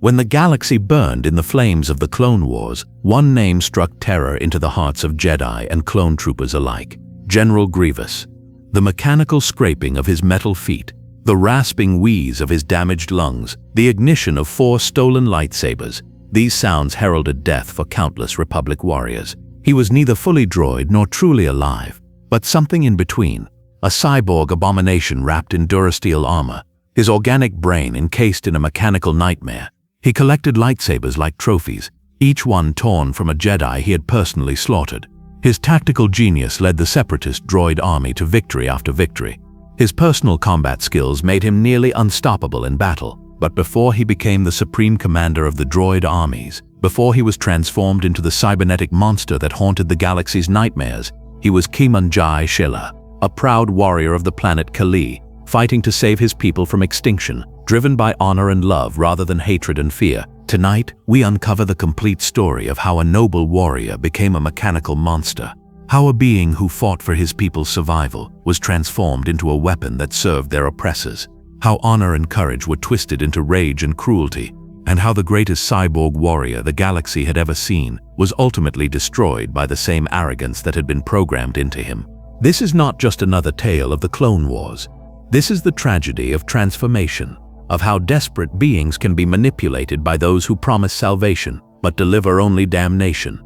When the galaxy burned in the flames of the Clone Wars, one name struck terror into the hearts of Jedi and clone troopers alike: General Grievous. The mechanical scraping of his metal feet, the rasping wheeze of his damaged lungs, the ignition of 4 stolen lightsabers, these sounds heralded death for countless Republic warriors. He was neither fully droid nor truly alive, but something in between, a cyborg abomination wrapped in durasteel armor, his organic brain encased in a mechanical nightmare. He collected lightsabers like trophies, each one torn from a Jedi he had personally slaughtered. His tactical genius led the Separatist droid army to victory after victory. His personal combat skills made him nearly unstoppable in battle. But before he became the supreme commander of the droid armies, before he was transformed into the cybernetic monster that haunted the galaxy's nightmares, he was Kiman-Jai Shilla, a proud warrior of the planet Kali, fighting to save his people from extinction, driven by honor and love rather than hatred and fear. Tonight, we uncover the complete story of how a noble warrior became a mechanical monster, how a being who fought for his people's survival was transformed into a weapon that served their oppressors, how honor and courage were twisted into rage and cruelty, and how the greatest cyborg warrior the galaxy had ever seen was ultimately destroyed by the same arrogance that had been programmed into him. This is not just another tale of the Clone Wars. This is the tragedy of transformation, of how desperate beings can be manipulated by those who promise salvation but deliver only damnation.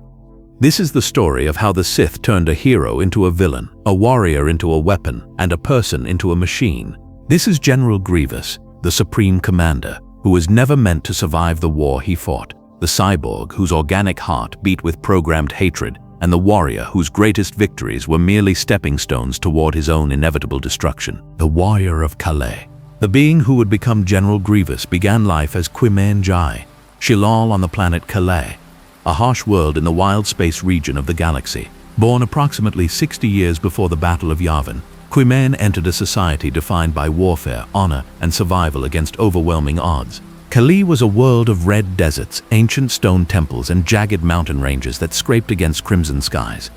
This is the story of how the Sith turned a hero into a villain, a warrior into a weapon, and a person into a machine. This is General Grievous, the Supreme Commander, who was never meant to survive the war he fought, the cyborg whose organic heart beat with programmed hatred, and the warrior whose greatest victories were merely stepping stones toward his own inevitable destruction. The warrior of Calais. The being who would become General Grievous began life as Kiman-Jai Shilla on the planet Calais, a harsh world in the wild space region of the galaxy. Born approximately 60 years before the Battle of Yavin, Kiman entered a society defined by warfare, honor, and survival against overwhelming odds. Calais was a world of red deserts, ancient stone temples, and jagged mountain ranges that scraped against crimson skies.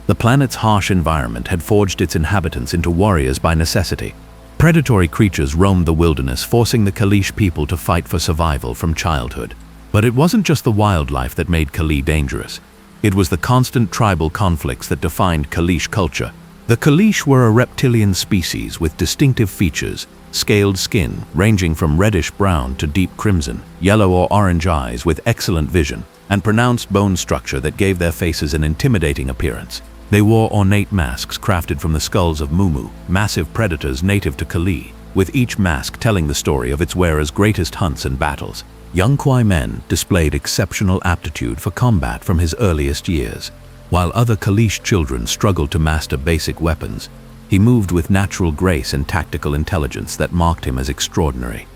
The planet's harsh environment had forged its inhabitants into warriors by necessity. Predatory creatures roamed the wilderness, forcing the Kalish people to fight for survival from childhood. But it wasn't just the wildlife that made Calais dangerous. It was the constant tribal conflicts that defined Kalish culture. The Kalish were a reptilian species with distinctive features, scaled skin ranging from reddish-brown to deep crimson, yellow or orange eyes with excellent vision, and pronounced bone structure that gave their faces an intimidating appearance. They wore ornate masks crafted from the skulls of Mumu, massive predators native to Calais, with each mask telling the story of its wearer's greatest hunts and battles. Young Kiman displayed exceptional aptitude for combat from his earliest years. While other Kalish children struggled to master basic weapons, he moved with natural grace and tactical intelligence that marked him as extraordinary.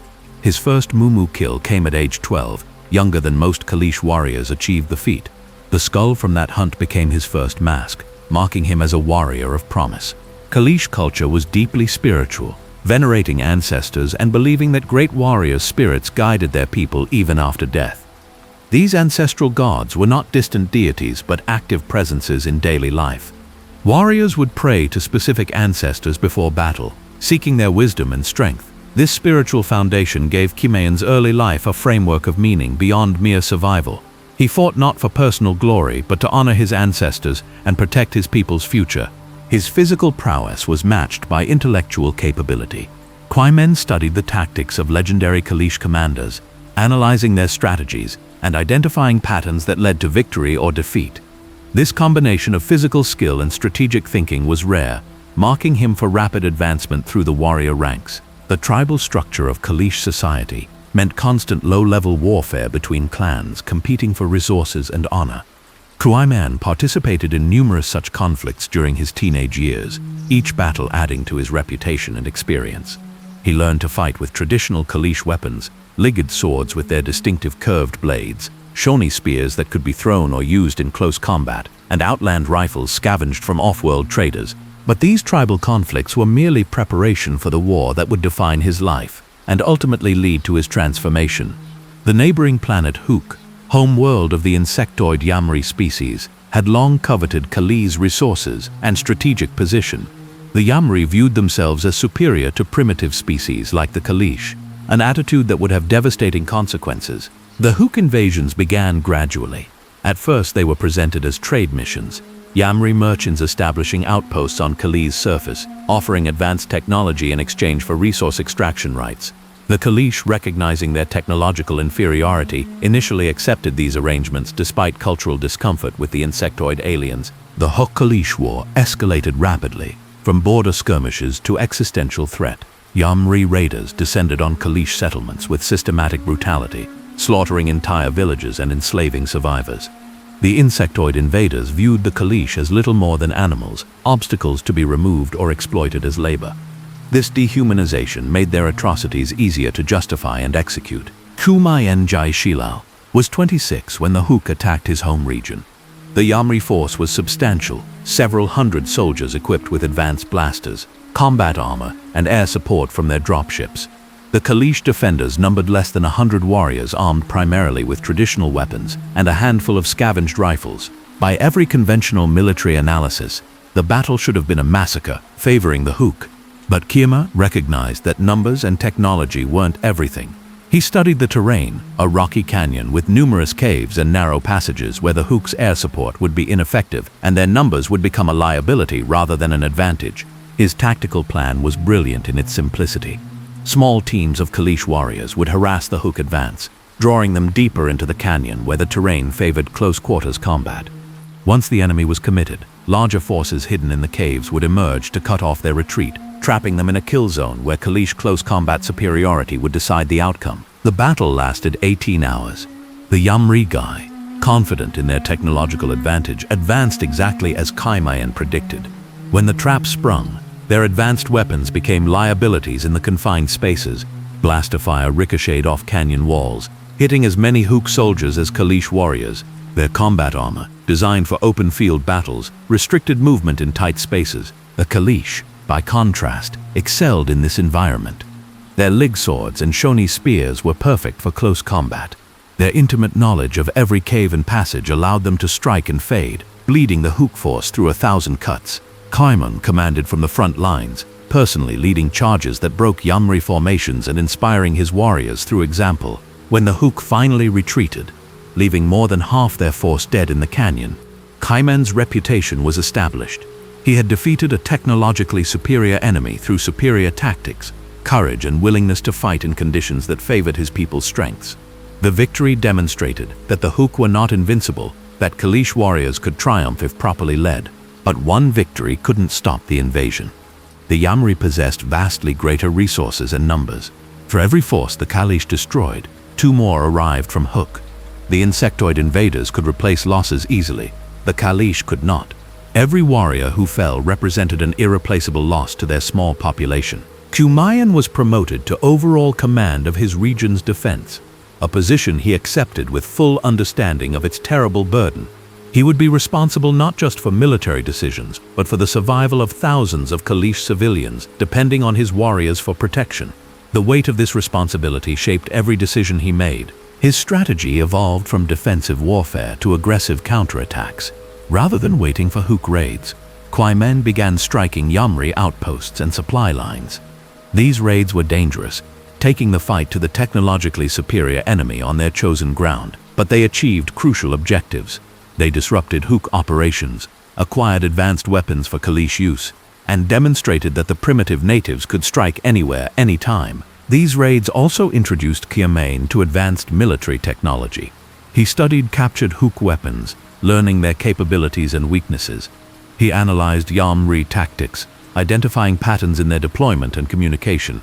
His first Mumu kill came at age 12, younger than most Kalish warriors achieved the feat. The skull from that hunt became his first mask, marking him as a warrior of promise. Kalish culture was deeply spiritual, venerating ancestors and believing that great warriors' spirits guided their people even after death. These ancestral gods were not distant deities but active presences in daily life. Warriors would pray to specific ancestors before battle, seeking their wisdom and strength. This spiritual foundation gave Kiman's early life a framework of meaning beyond mere survival. He fought not for personal glory but to honor his ancestors and protect his people's future. His physical prowess was matched by intellectual capability. Kiman studied the tactics of legendary Kalish commanders, analyzing their strategies and identifying patterns that led to victory or defeat. This combination of physical skill and strategic thinking was rare, marking him for rapid advancement through the warrior ranks. The tribal structure of Kalish society meant constant low-level warfare between clans competing for resources and honor. Kiman participated in numerous such conflicts during his teenage years, each battle adding to his reputation and experience. He learned to fight with traditional Kalish weapons, ligid swords with their distinctive curved blades, Shawnee spears that could be thrown or used in close combat, and outland rifles scavenged from off-world traders. But these tribal conflicts were merely preparation for the war that would define his life and ultimately lead to his transformation. The neighboring planet Hook, home world of the insectoid Yamri species, had long coveted Kali's resources and strategic position. The Yamri viewed themselves as superior to primitive species like the Kalish, an attitude that would have devastating consequences. The Hook invasions began gradually. At first they were presented as trade missions, Yamri merchants establishing outposts on Kali's surface, offering advanced technology in exchange for resource extraction rights. The Kalish, recognizing their technological inferiority, initially accepted these arrangements despite cultural discomfort with the insectoid aliens. The Hook-Kalish War escalated rapidly, from border skirmishes to existential threat. Yamri raiders descended on Kalish settlements with systematic brutality, slaughtering entire villages and enslaving survivors. The insectoid invaders viewed the Kalish as little more than animals, obstacles to be removed or exploited as labor. This dehumanization made their atrocities easier to justify and execute. Kumayen Jai Shilal was 26 when the Hook attacked his home region. The Yamri force was substantial, several hundred soldiers equipped with advanced blasters, combat armor, and air support from their dropships. The Kalish defenders numbered less than 100 warriors armed primarily with traditional weapons and a handful of scavenged rifles. By every conventional military analysis, the battle should have been a massacre, favoring the Hook. But Kima recognized that numbers and technology weren't everything. He studied the terrain, a rocky canyon with numerous caves and narrow passages where the Hook's air support would be ineffective and their numbers would become a liability rather than an advantage. His tactical plan was brilliant in its simplicity. Small teams of Kalish warriors would harass the Hook advance, drawing them deeper into the canyon where the terrain favored close-quarters combat. Once the enemy was committed, larger forces hidden in the caves would emerge to cut off their retreat, trapping them in a kill zone where Kalish close combat superiority would decide the outcome. The battle lasted 18 hours. The Yamri Gai, confident in their technological advantage, advanced exactly as Kaimayan predicted. When the trap sprung, their advanced weapons became liabilities in the confined spaces. Blaster fire ricocheted off canyon walls, hitting as many Hook soldiers as Kalish warriors. Their combat armor, designed for open field battles, restricted movement in tight spaces. The Kalish, by contrast, excelled in this environment. Their lig swords and shoni spears were perfect for close combat. Their intimate knowledge of every cave and passage allowed them to strike and fade, bleeding the Hook force through 1,000 cuts. Kaiman commanded from the front lines, personally leading charges that broke Yamri formations and inspiring his warriors through example. When the Hook finally retreated, leaving more than half their force dead in the canyon, Kaiman's reputation was established. He had defeated a technologically superior enemy through superior tactics, courage, and willingness to fight in conditions that favored his people's strengths. The victory demonstrated that the Hook were not invincible, that Kalish warriors could triumph if properly led. But one victory couldn't stop the invasion. The Yamri possessed vastly greater resources and numbers. For every force the Kalish destroyed, 2 more arrived from Hook. The insectoid invaders could replace losses easily. The Kalish could not. Every warrior who fell represented an irreplaceable loss to their small population. Kumayan was promoted to overall command of his region's defense, a position he accepted with full understanding of its terrible burden. He would be responsible not just for military decisions, but for the survival of thousands of Kalish civilians, depending on his warriors for protection. The weight of this responsibility shaped every decision he made. His strategy evolved from defensive warfare to aggressive counterattacks. Rather than waiting for Hook raids, Kwaimen began striking Yamri outposts and supply lines. These raids were dangerous, taking the fight to the technologically superior enemy on their chosen ground, but they achieved crucial objectives. They disrupted Hook operations, acquired advanced weapons for Kalish use, and demonstrated that the primitive natives could strike anywhere, anytime. These raids also introduced Kiamain to advanced military technology. He studied captured Hook weapons, learning their capabilities and weaknesses. He analyzed Yamri tactics, identifying patterns in their deployment and communication.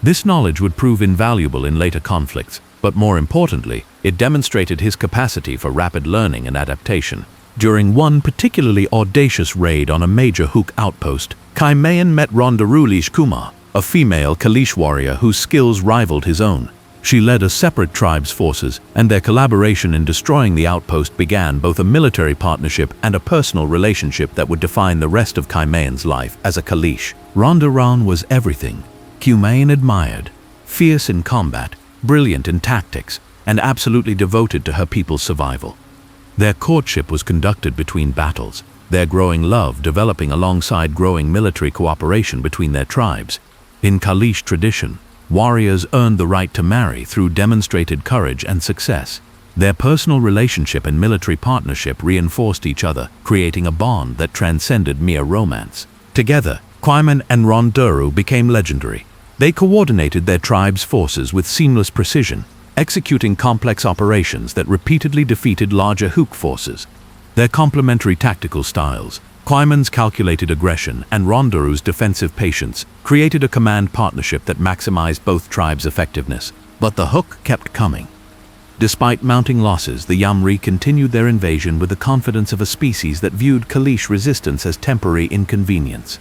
This knowledge would prove invaluable in later conflicts, but more importantly, it demonstrated his capacity for rapid learning and adaptation. During one particularly audacious raid on a major Hook outpost, Kaimayan met Rondarulish Kuma, a female Kalish warrior whose skills rivaled his own. She led a separate tribe's forces, and their collaboration in destroying the outpost began both a military partnership and a personal relationship that would define the rest of Kaimayan's life as a Kalish. Rondaran was everything Kumayan admired: fierce in combat, brilliant in tactics, and absolutely devoted to her people's survival. Their courtship was conducted between battles, their growing love developing alongside growing military cooperation between their tribes. In Kalish tradition, Warriors earned the right to marry through demonstrated courage and success. Their personal relationship and military partnership reinforced each other, creating a bond that transcended mere romance. Together, Cwyman and Ronderu became legendary. They coordinated their tribe's forces with seamless precision, executing complex operations that repeatedly defeated larger Hook forces. Their complementary tactical styles, Cwyman's calculated aggression and Ronderu's defensive patience, created a command partnership that maximized both tribes' effectiveness. But the Hook kept coming. Despite mounting losses, the Yamri continued their invasion with the confidence of a species that viewed Kalish resistance as temporary inconvenience.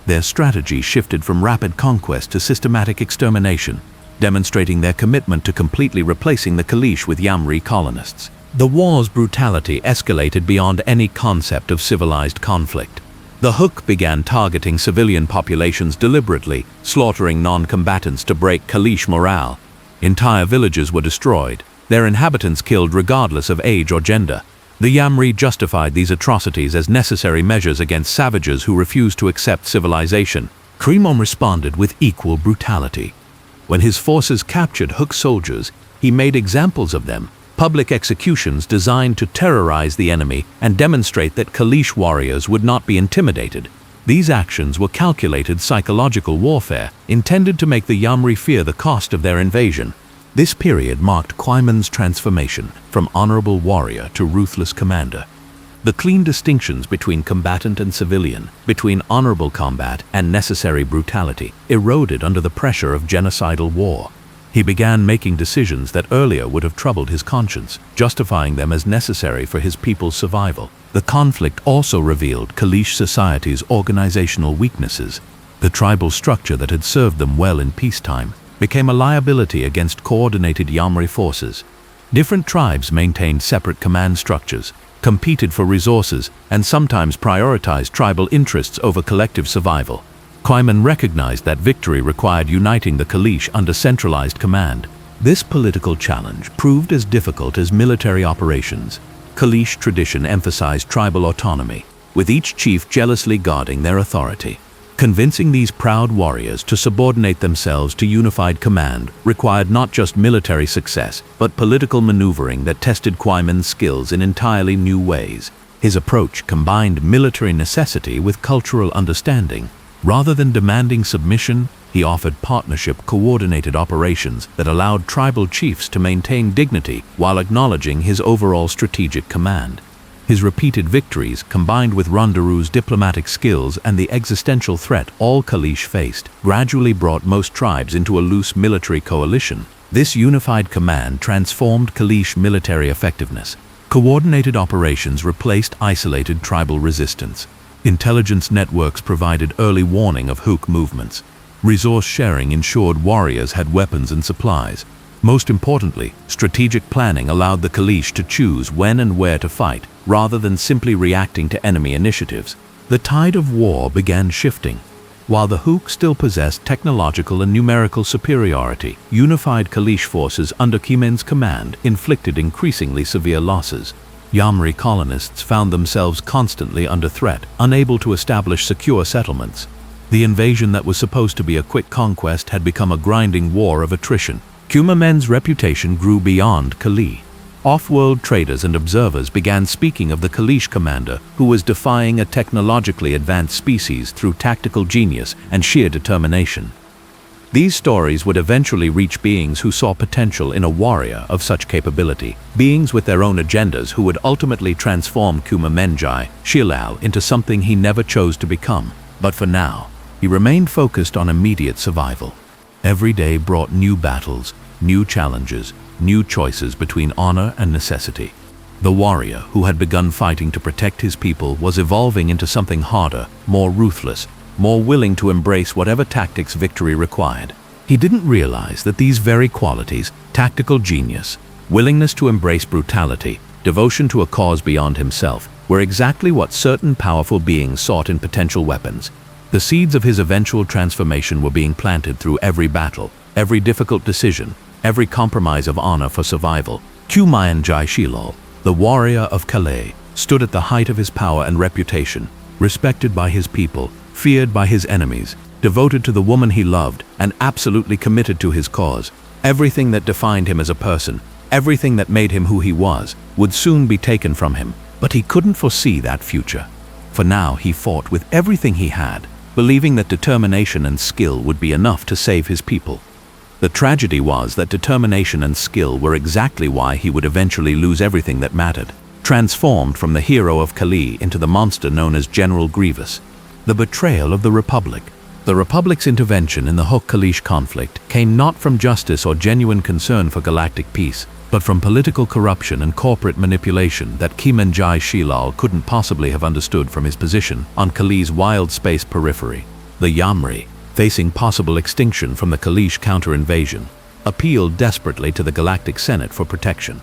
Their strategy shifted from rapid conquest to systematic extermination, demonstrating their commitment to completely replacing the Kalish with Yamri colonists. The war's brutality escalated beyond any concept of civilized conflict. The Hook began targeting civilian populations deliberately, slaughtering non-combatants to break Kalish morale. Entire villages were destroyed, their inhabitants killed regardless of age or gender. The Yamri justified these atrocities as necessary measures against savages who refused to accept civilization. Cwyman responded with equal brutality. When his forces captured Hook soldiers, he made examples of them, public executions designed to terrorize the enemy and demonstrate that Kalish warriors would not be intimidated. These actions were calculated psychological warfare, intended to make the Yamri fear the cost of their invasion. This period marked Cwyman's transformation from honorable warrior to ruthless commander. The clean distinctions between combatant and civilian, between honorable combat and necessary brutality, eroded under the pressure of genocidal war. He began making decisions that earlier would have troubled his conscience, justifying them as necessary for his people's survival. The conflict also revealed Kalish society's organizational weaknesses. The tribal structure that had served them well in peacetime became a liability against coordinated Yamri forces. Different tribes maintained separate command structures, competed for resources, and sometimes prioritized tribal interests over collective survival. Cwyman recognized that victory required uniting the Kalish under centralized command. This political challenge proved as difficult as military operations. Kalish tradition emphasized tribal autonomy, with each chief jealously guarding their authority. Convincing these proud warriors to subordinate themselves to unified command required not just military success, but political maneuvering that tested Cwyman's skills in entirely new ways. His approach combined military necessity with cultural understanding. Rather than demanding submission, he offered partnership coordinated operations that allowed tribal chiefs to maintain dignity while acknowledging his overall strategic command. His repeated victories, combined with Ronderu's diplomatic skills and the existential threat all Kalish faced, gradually brought most tribes into a loose military coalition. This unified command transformed Kalish military effectiveness. Coordinated operations replaced isolated tribal resistance. Intelligence networks provided early warning of Hook movements. Resource sharing ensured warriors had weapons and supplies. Most importantly, strategic planning allowed the Kalish to choose when and where to fight, rather than simply reacting to enemy initiatives. The tide of war began shifting. While the Hook still possessed technological and numerical superiority, unified Kalish forces under Cwyman's command inflicted increasingly severe losses. Yamri colonists found themselves constantly under threat, unable to establish secure settlements. The invasion that was supposed to be a quick conquest had become a grinding war of attrition. Cwyman's reputation grew beyond Kali. Off-world traders and observers began speaking of the Kalish commander who was defying a technologically advanced species through tactical genius and sheer determination. These stories would eventually reach beings who saw potential in a warrior of such capability, beings with their own agendas who would ultimately transform Cwyman Shilal into something he never chose to become. But for now, he remained focused on immediate survival. Every day brought new battles, new challenges, new choices between honor and necessity. The warrior who had begun fighting to protect his people was evolving into something harder, more ruthless, more willing to embrace whatever tactics victory required. He didn't realize that these very qualities, tactical genius, willingness to embrace brutality, devotion to a cause beyond himself, were exactly what certain powerful beings sought in potential weapons. The seeds of his eventual transformation were being planted through every battle, every difficult decision, every compromise of honor for survival. Cwyman Shilal, the warrior of Calais, stood at the height of his power and reputation, respected by his people, feared by his enemies. devoted to the woman he loved and absolutely committed to his cause. Everything that defined him as a person, everything that made him who he was, would soon be taken from him, but he couldn't foresee that future. For now he fought with everything he had, believing that determination and skill would be enough to save his people. The tragedy was that determination and skill were exactly why he would eventually lose everything that mattered, transformed from the hero of Kali into the monster known as General Grievious. The betrayal of the Republic. The Republic's intervention in the Huk-Kalish conflict came not from justice or genuine concern for galactic peace, but from political corruption and corporate manipulation that Kimenjai Shilal couldn't possibly have understood from his position on Kali's wild space periphery. The Yamri, facing possible extinction from the Kalish counter-invasion, appealed desperately to the Galactic Senate for protection.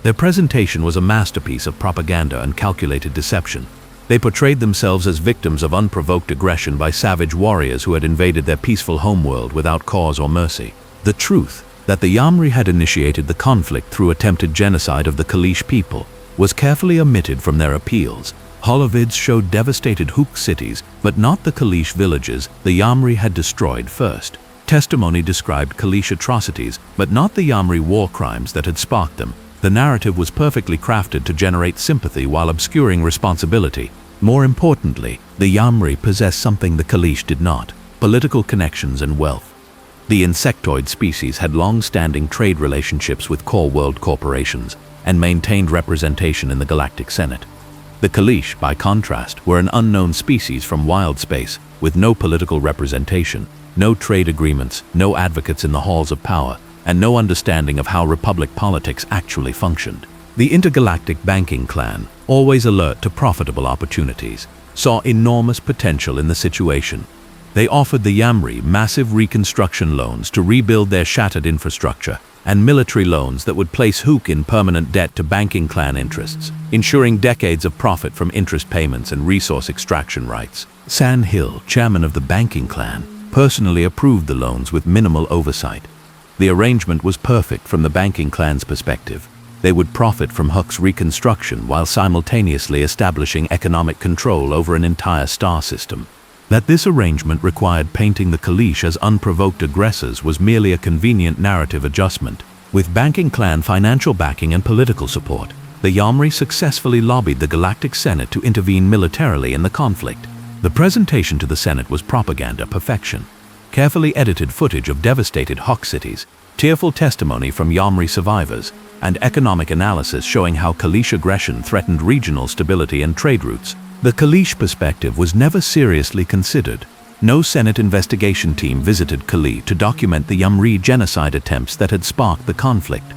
Their presentation was a masterpiece of propaganda and calculated deception. They portrayed themselves as victims of unprovoked aggression by savage warriors who had invaded their peaceful homeworld without cause or mercy. The truth, that the Yamri had initiated the conflict through attempted genocide of the Kalish people, was carefully omitted from their appeals. Holovids showed devastated Huk cities, but not the Kalish villages the Yamri had destroyed first. Testimony described Kalish atrocities, but not the Yamri war crimes that had sparked them. The narrative was perfectly crafted to generate sympathy while obscuring responsibility. More importantly, the Yamri possessed something the Kalish did not: political connections and wealth. The insectoid species had long-standing trade relationships with core world corporations and maintained representation in the Galactic Senate. The Kalish, by contrast, were an unknown species from wild space, with no political representation, no trade agreements, no advocates in the halls of power, and no understanding of how Republic politics actually functioned. The intergalactic banking clan, always alert to profitable opportunities, saw enormous potential in the situation. They offered the Yamri massive reconstruction loans to rebuild their shattered infrastructure, and military loans that would place Huk in permanent debt to banking clan interests, ensuring decades of profit from interest payments and resource extraction rights. San Hill, chairman of the banking clan, personally approved the loans with minimal oversight. The arrangement was perfect from the banking clan's perspective. They would profit from Huk's reconstruction while simultaneously establishing economic control over an entire star system. That this arrangement required painting the Kalish as unprovoked aggressors was merely a convenient narrative adjustment. With banking clan financial backing and political support, the Yamri successfully lobbied the Galactic Senate to intervene militarily in the conflict. The presentation to the Senate was propaganda perfection. Carefully edited footage of devastated Huk cities, tearful testimony from Yamri survivors, and economic analysis showing how Kalish aggression threatened regional stability and trade routes. The Kalish perspective was never seriously considered. No Senate investigation team visited Kali to document the Yamri genocide attempts that had sparked the conflict.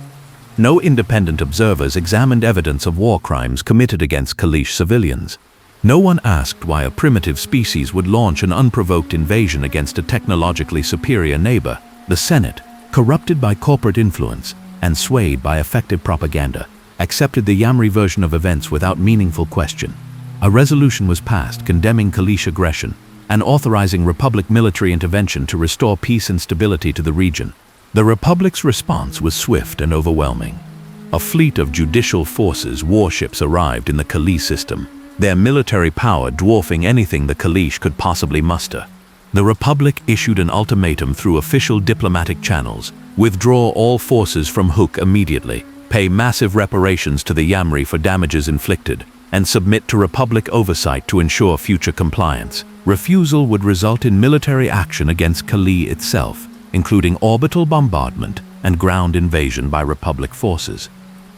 No independent observers examined evidence of war crimes committed against Kalish civilians. No one asked why a primitive species would launch an unprovoked invasion against a technologically superior neighbor. The Senate, corrupted by corporate influence and swayed by effective propaganda, accepted the Yamri version of events without meaningful question. A resolution was passed condemning Kalish aggression and authorizing Republic military intervention to restore peace and stability to the region. The Republic's response was swift and overwhelming. A fleet of judicial forces warships arrived in the Kali system, their military power dwarfing anything the Kalish could possibly muster. The Republic issued an ultimatum through official diplomatic channels: withdraw all forces from Huk immediately, pay massive reparations to the Yamri for damages inflicted, and submit to Republic oversight to ensure future compliance. Refusal would result in military action against Kali itself, including orbital bombardment and ground invasion by Republic forces.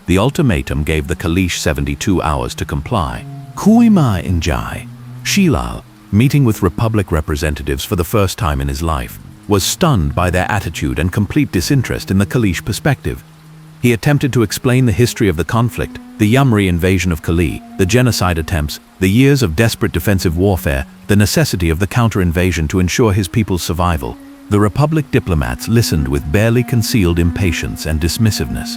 The ultimatum gave the Kalish 72 hours to comply. Kuima Injai, Shilal, meeting with Republic representatives for the first time in his life, was stunned by their attitude and complete disinterest in the Kalish perspective. He attempted to explain the history of the conflict, the Yamri invasion of Kali, the genocide attempts, the years of desperate defensive warfare, the necessity of the counter-invasion to ensure his people's survival. The Republic diplomats listened with barely concealed impatience and dismissiveness.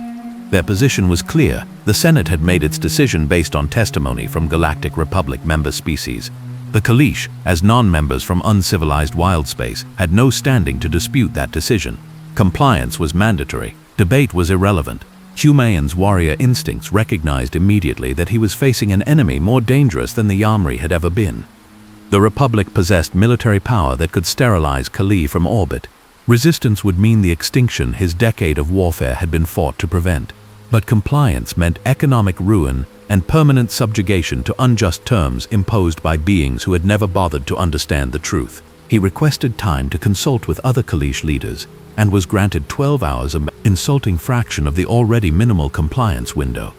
Their position was clear. The Senate had made its decision based on testimony from Galactic Republic member species. The Kalish, as non-members from uncivilized wild space, had no standing to dispute that decision. Compliance was mandatory. Debate was irrelevant. Humayan's warrior instincts recognized immediately that he was facing an enemy more dangerous than the Yamri had ever been. The Republic possessed military power that could sterilize Kali from orbit. Resistance would mean the extinction his decade of warfare had been fought to prevent. But compliance meant economic ruin and permanent subjugation to unjust terms imposed by beings who had never bothered to understand the truth. He requested time to consult with other Kalish leaders and was granted 12 hours, an insulting fraction of the already minimal compliance window.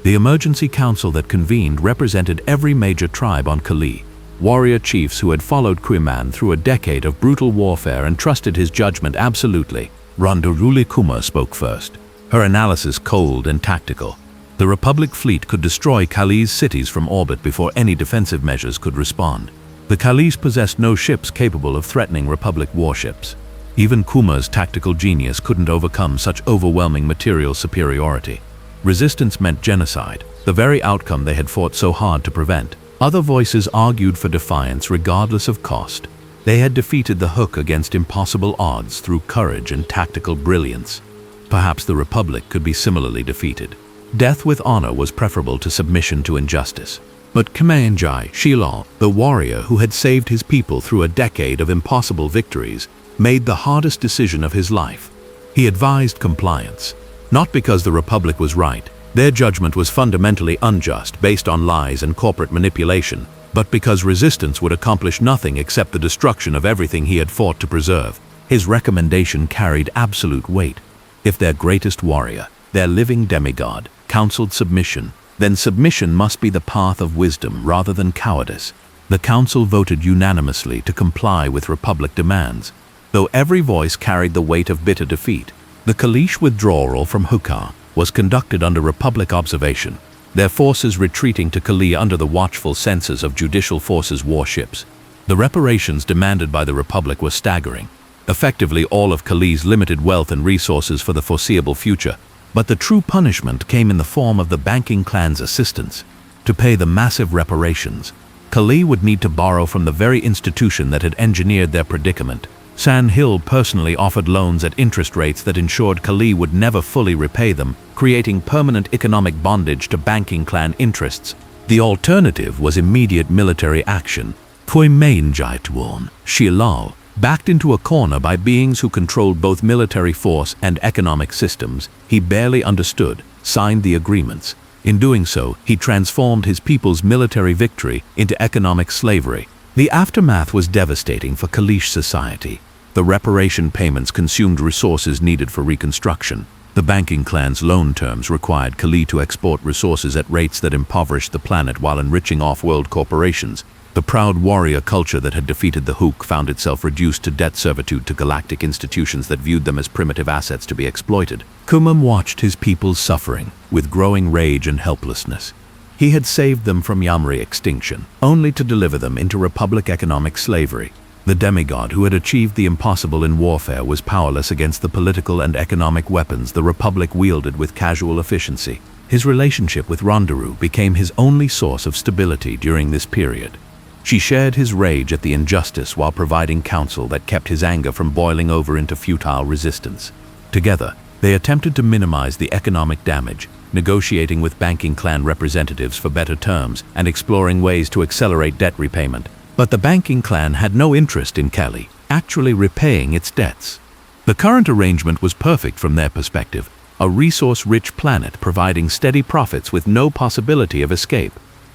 The emergency council that convened represented every major tribe on Kali, warrior chiefs who had followed Quiman through a decade of brutal warfare and trusted his judgment absolutely. Randuruli Kuma spoke first, her analysis cold and tactical. The Republic fleet could destroy Kali's cities from orbit before any defensive measures could respond. The Kalis possessed no ships capable of threatening Republic warships. Even Kuma's tactical genius couldn't overcome such overwhelming material superiority. Resistance meant genocide, the very outcome they had fought so hard to prevent. Other voices argued for defiance regardless of cost. They had defeated the Hook against impossible odds through courage and tactical brilliance. Perhaps the Republic could be similarly defeated. Death with honor was preferable to submission to injustice. But Kamenjai Shilal, the warrior who had saved his people through a decade of impossible victories, made the hardest decision of his life. He advised compliance. Not because the Republic was right, their judgment was fundamentally unjust based on lies and corporate manipulation, but because resistance would accomplish nothing except the destruction of everything he had fought to preserve. His recommendation carried absolute weight. If their greatest warrior, their living demigod, counseled submission, then submission must be the path of wisdom rather than cowardice. The council voted unanimously to comply with Republic demands. Though every voice carried the weight of bitter defeat, the Kalish withdrawal from Hukah was conducted under Republic observation, their forces retreating to Kali under the watchful censors of Judicial Forces warships. The reparations demanded by the Republic were staggering, effectively all of Kali's limited wealth and resources for the foreseeable future. But the true punishment came in the form of the banking clan's assistance. To pay the massive reparations, Kali would need to borrow from the very institution that had engineered their predicament. Sand Hill personally offered loans at interest rates that ensured Kali would never fully repay them, creating permanent economic bondage to banking clan interests. The alternative was immediate military action. Koimainjaitwon, Shilal, backed into a corner by beings who controlled both military force and economic systems he barely understood, signed the agreements. In doing so, he transformed his people's military victory into economic slavery. The aftermath was devastating for Kalish society. The reparation payments consumed resources needed for reconstruction. The banking clan's loan terms required Kali to export resources at rates that impoverished the planet while enriching off-world corporations. The proud warrior culture that had defeated the Hook found itself reduced to debt servitude to galactic institutions that viewed them as primitive assets to be exploited. Kumam watched his people's suffering with growing rage and helplessness. He had saved them from Yamri extinction, only to deliver them into Republic economic slavery. The demigod who had achieved the impossible in warfare was powerless against the political and economic weapons the Republic wielded with casual efficiency. His relationship with Rondaru became his only source of stability during this period. She shared his rage at the injustice while providing counsel that kept his anger from boiling over into futile resistance. Together, they attempted to minimize the economic damage, negotiating with banking clan representatives for better terms and exploring ways to accelerate debt repayment. But the banking clan had no interest in Kali actually repaying its debts. The current arrangement was perfect from their perspective, a resource-rich planet providing steady profits with no possibility of escape.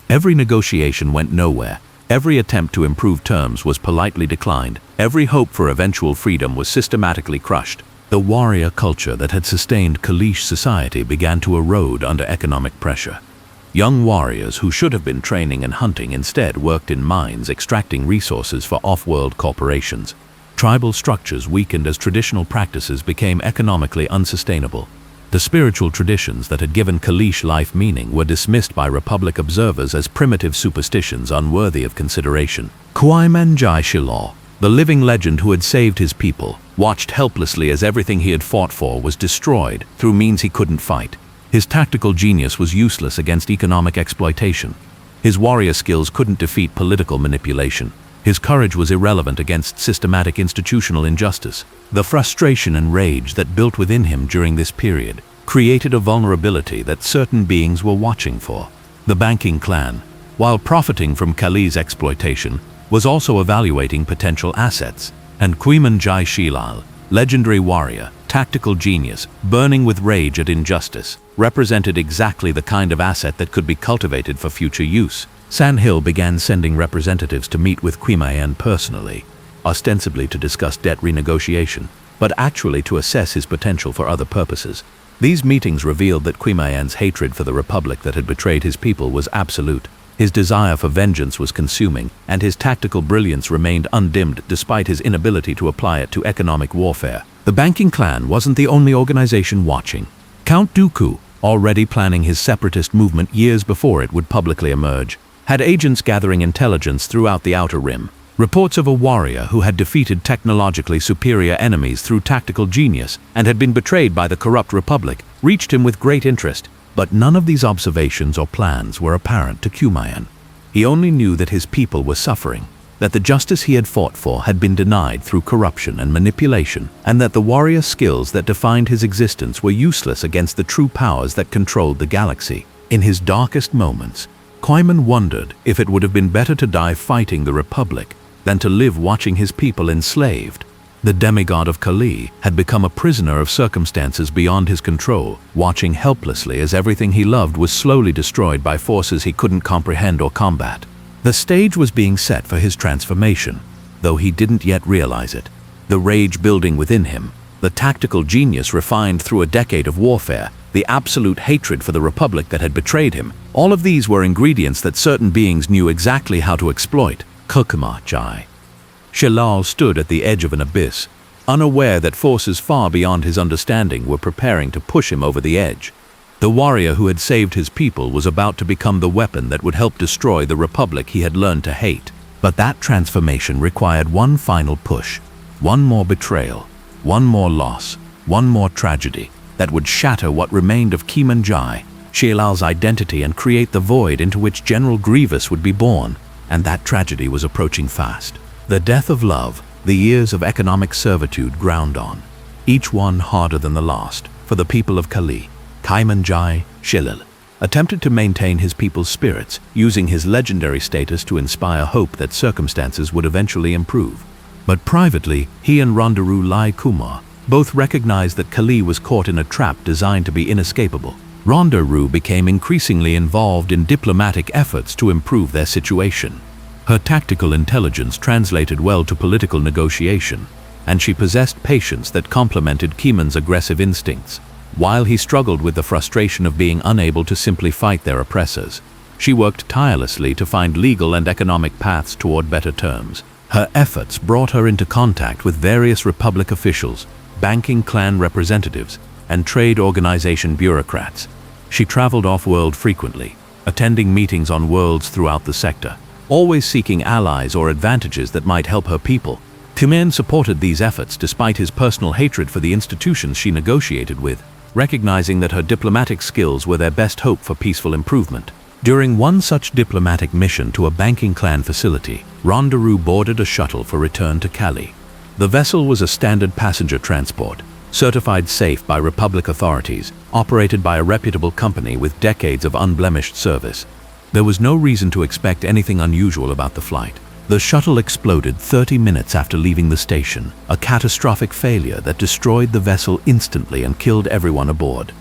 Every negotiation went nowhere. Every attempt to improve terms was politely declined. Every hope for eventual freedom was systematically crushed. The warrior culture that had sustained Kalish society began to erode under economic pressure. Young warriors who should have been training and hunting instead worked in mines extracting resources for off-world corporations. Tribal structures weakened as traditional practices became economically unsustainable. The spiritual traditions that had given Kalish life meaning were dismissed by Republic observers as primitive superstitions unworthy of consideration. Kwaimanjai Shilal, the living legend who had saved his people, watched helplessly as everything he had fought for was destroyed through means he couldn't fight. His tactical genius was useless against economic exploitation. His warrior skills couldn't defeat political manipulation. His courage was irrelevant against systematic institutional injustice. The frustration and rage that built within him during this period created a vulnerability that certain beings were watching for. The banking clan, while profiting from Kali's exploitation, was also evaluating potential assets, and Qimen Jai Shilal, legendary warrior, tactical genius, burning with rage at injustice, represented exactly the kind of asset that could be cultivated for future use. Sandhill began sending representatives to meet with Qimen personally, ostensibly to discuss debt renegotiation, but actually to assess his potential for other purposes. These meetings revealed that Qimen's hatred for the Republic that had betrayed his people was absolute. His desire for vengeance was consuming, and his tactical brilliance remained undimmed despite his inability to apply it to economic warfare. The banking clan wasn't the only organization watching. Count Dooku, already planning his separatist movement years before it would publicly emerge, had agents gathering intelligence throughout the Outer Rim. Reports of a warrior who had defeated technologically superior enemies through tactical genius and had been betrayed by the corrupt Republic reached him with great interest, but none of these observations or plans were apparent to Qimen. He only knew that his people were suffering, that the justice he had fought for had been denied through corruption and manipulation, and that the warrior skills that defined his existence were useless against the true powers that controlled the galaxy. In his darkest moments, Qimen wondered if it would have been better to die fighting the Republic than to live watching his people enslaved. The demigod of Kali had become a prisoner of circumstances beyond his control, watching helplessly as everything he loved was slowly destroyed by forces he couldn't comprehend or combat. The stage was being set for his transformation, though he didn't yet realize it. The rage building within him, the tactical genius refined through a decade of warfare, the absolute hatred for the Republic that had betrayed him, all of these were ingredients that certain beings knew exactly how to exploit. Qimen Jai Shilal stood at the edge of an abyss, unaware that forces far beyond his understanding were preparing to push him over the edge. The warrior who had saved his people was about to become the weapon that would help destroy the Republic he had learned to hate. But that transformation required one final push, one more betrayal, one more loss, one more tragedy that would shatter what remained of Qimen Jai Shilal's identity and create the void into which General Grievous would be born. And that tragedy was approaching fast. The death of love, the years of economic servitude ground on, each one harder than the last. For the people of Kali, Qimen Jai Shilal attempted to maintain his people's spirits, using his legendary status to inspire hope that circumstances would eventually improve. But privately, he and Rondaru Lai Kumar both recognized that Kali was caught in a trap designed to be inescapable. Rondaru became increasingly involved in diplomatic efforts to improve their situation. Her tactical intelligence translated well to political negotiation, and she possessed patience that complemented Qimen's aggressive instincts. While he struggled with the frustration of being unable to simply fight their oppressors, she worked tirelessly to find legal and economic paths toward better terms. Her efforts brought her into contact with various Republic officials, banking clan representatives, and trade organization bureaucrats. She traveled off-world frequently, attending meetings on worlds throughout the sector, always seeking allies or advantages that might help her people. Qimen supported these efforts despite his personal hatred for the institutions she negotiated with, recognizing that her diplomatic skills were their best hope for peaceful improvement. During one such diplomatic mission to a banking clan facility, Rondaru boarded a shuttle for return to Kali. The vessel was a standard passenger transport, certified safe by Republic authorities, operated by a reputable company with decades of unblemished service. There was no reason to expect anything unusual about the flight. The shuttle exploded 30 minutes after leaving the station, a catastrophic failure that destroyed the vessel instantly and killed everyone aboard.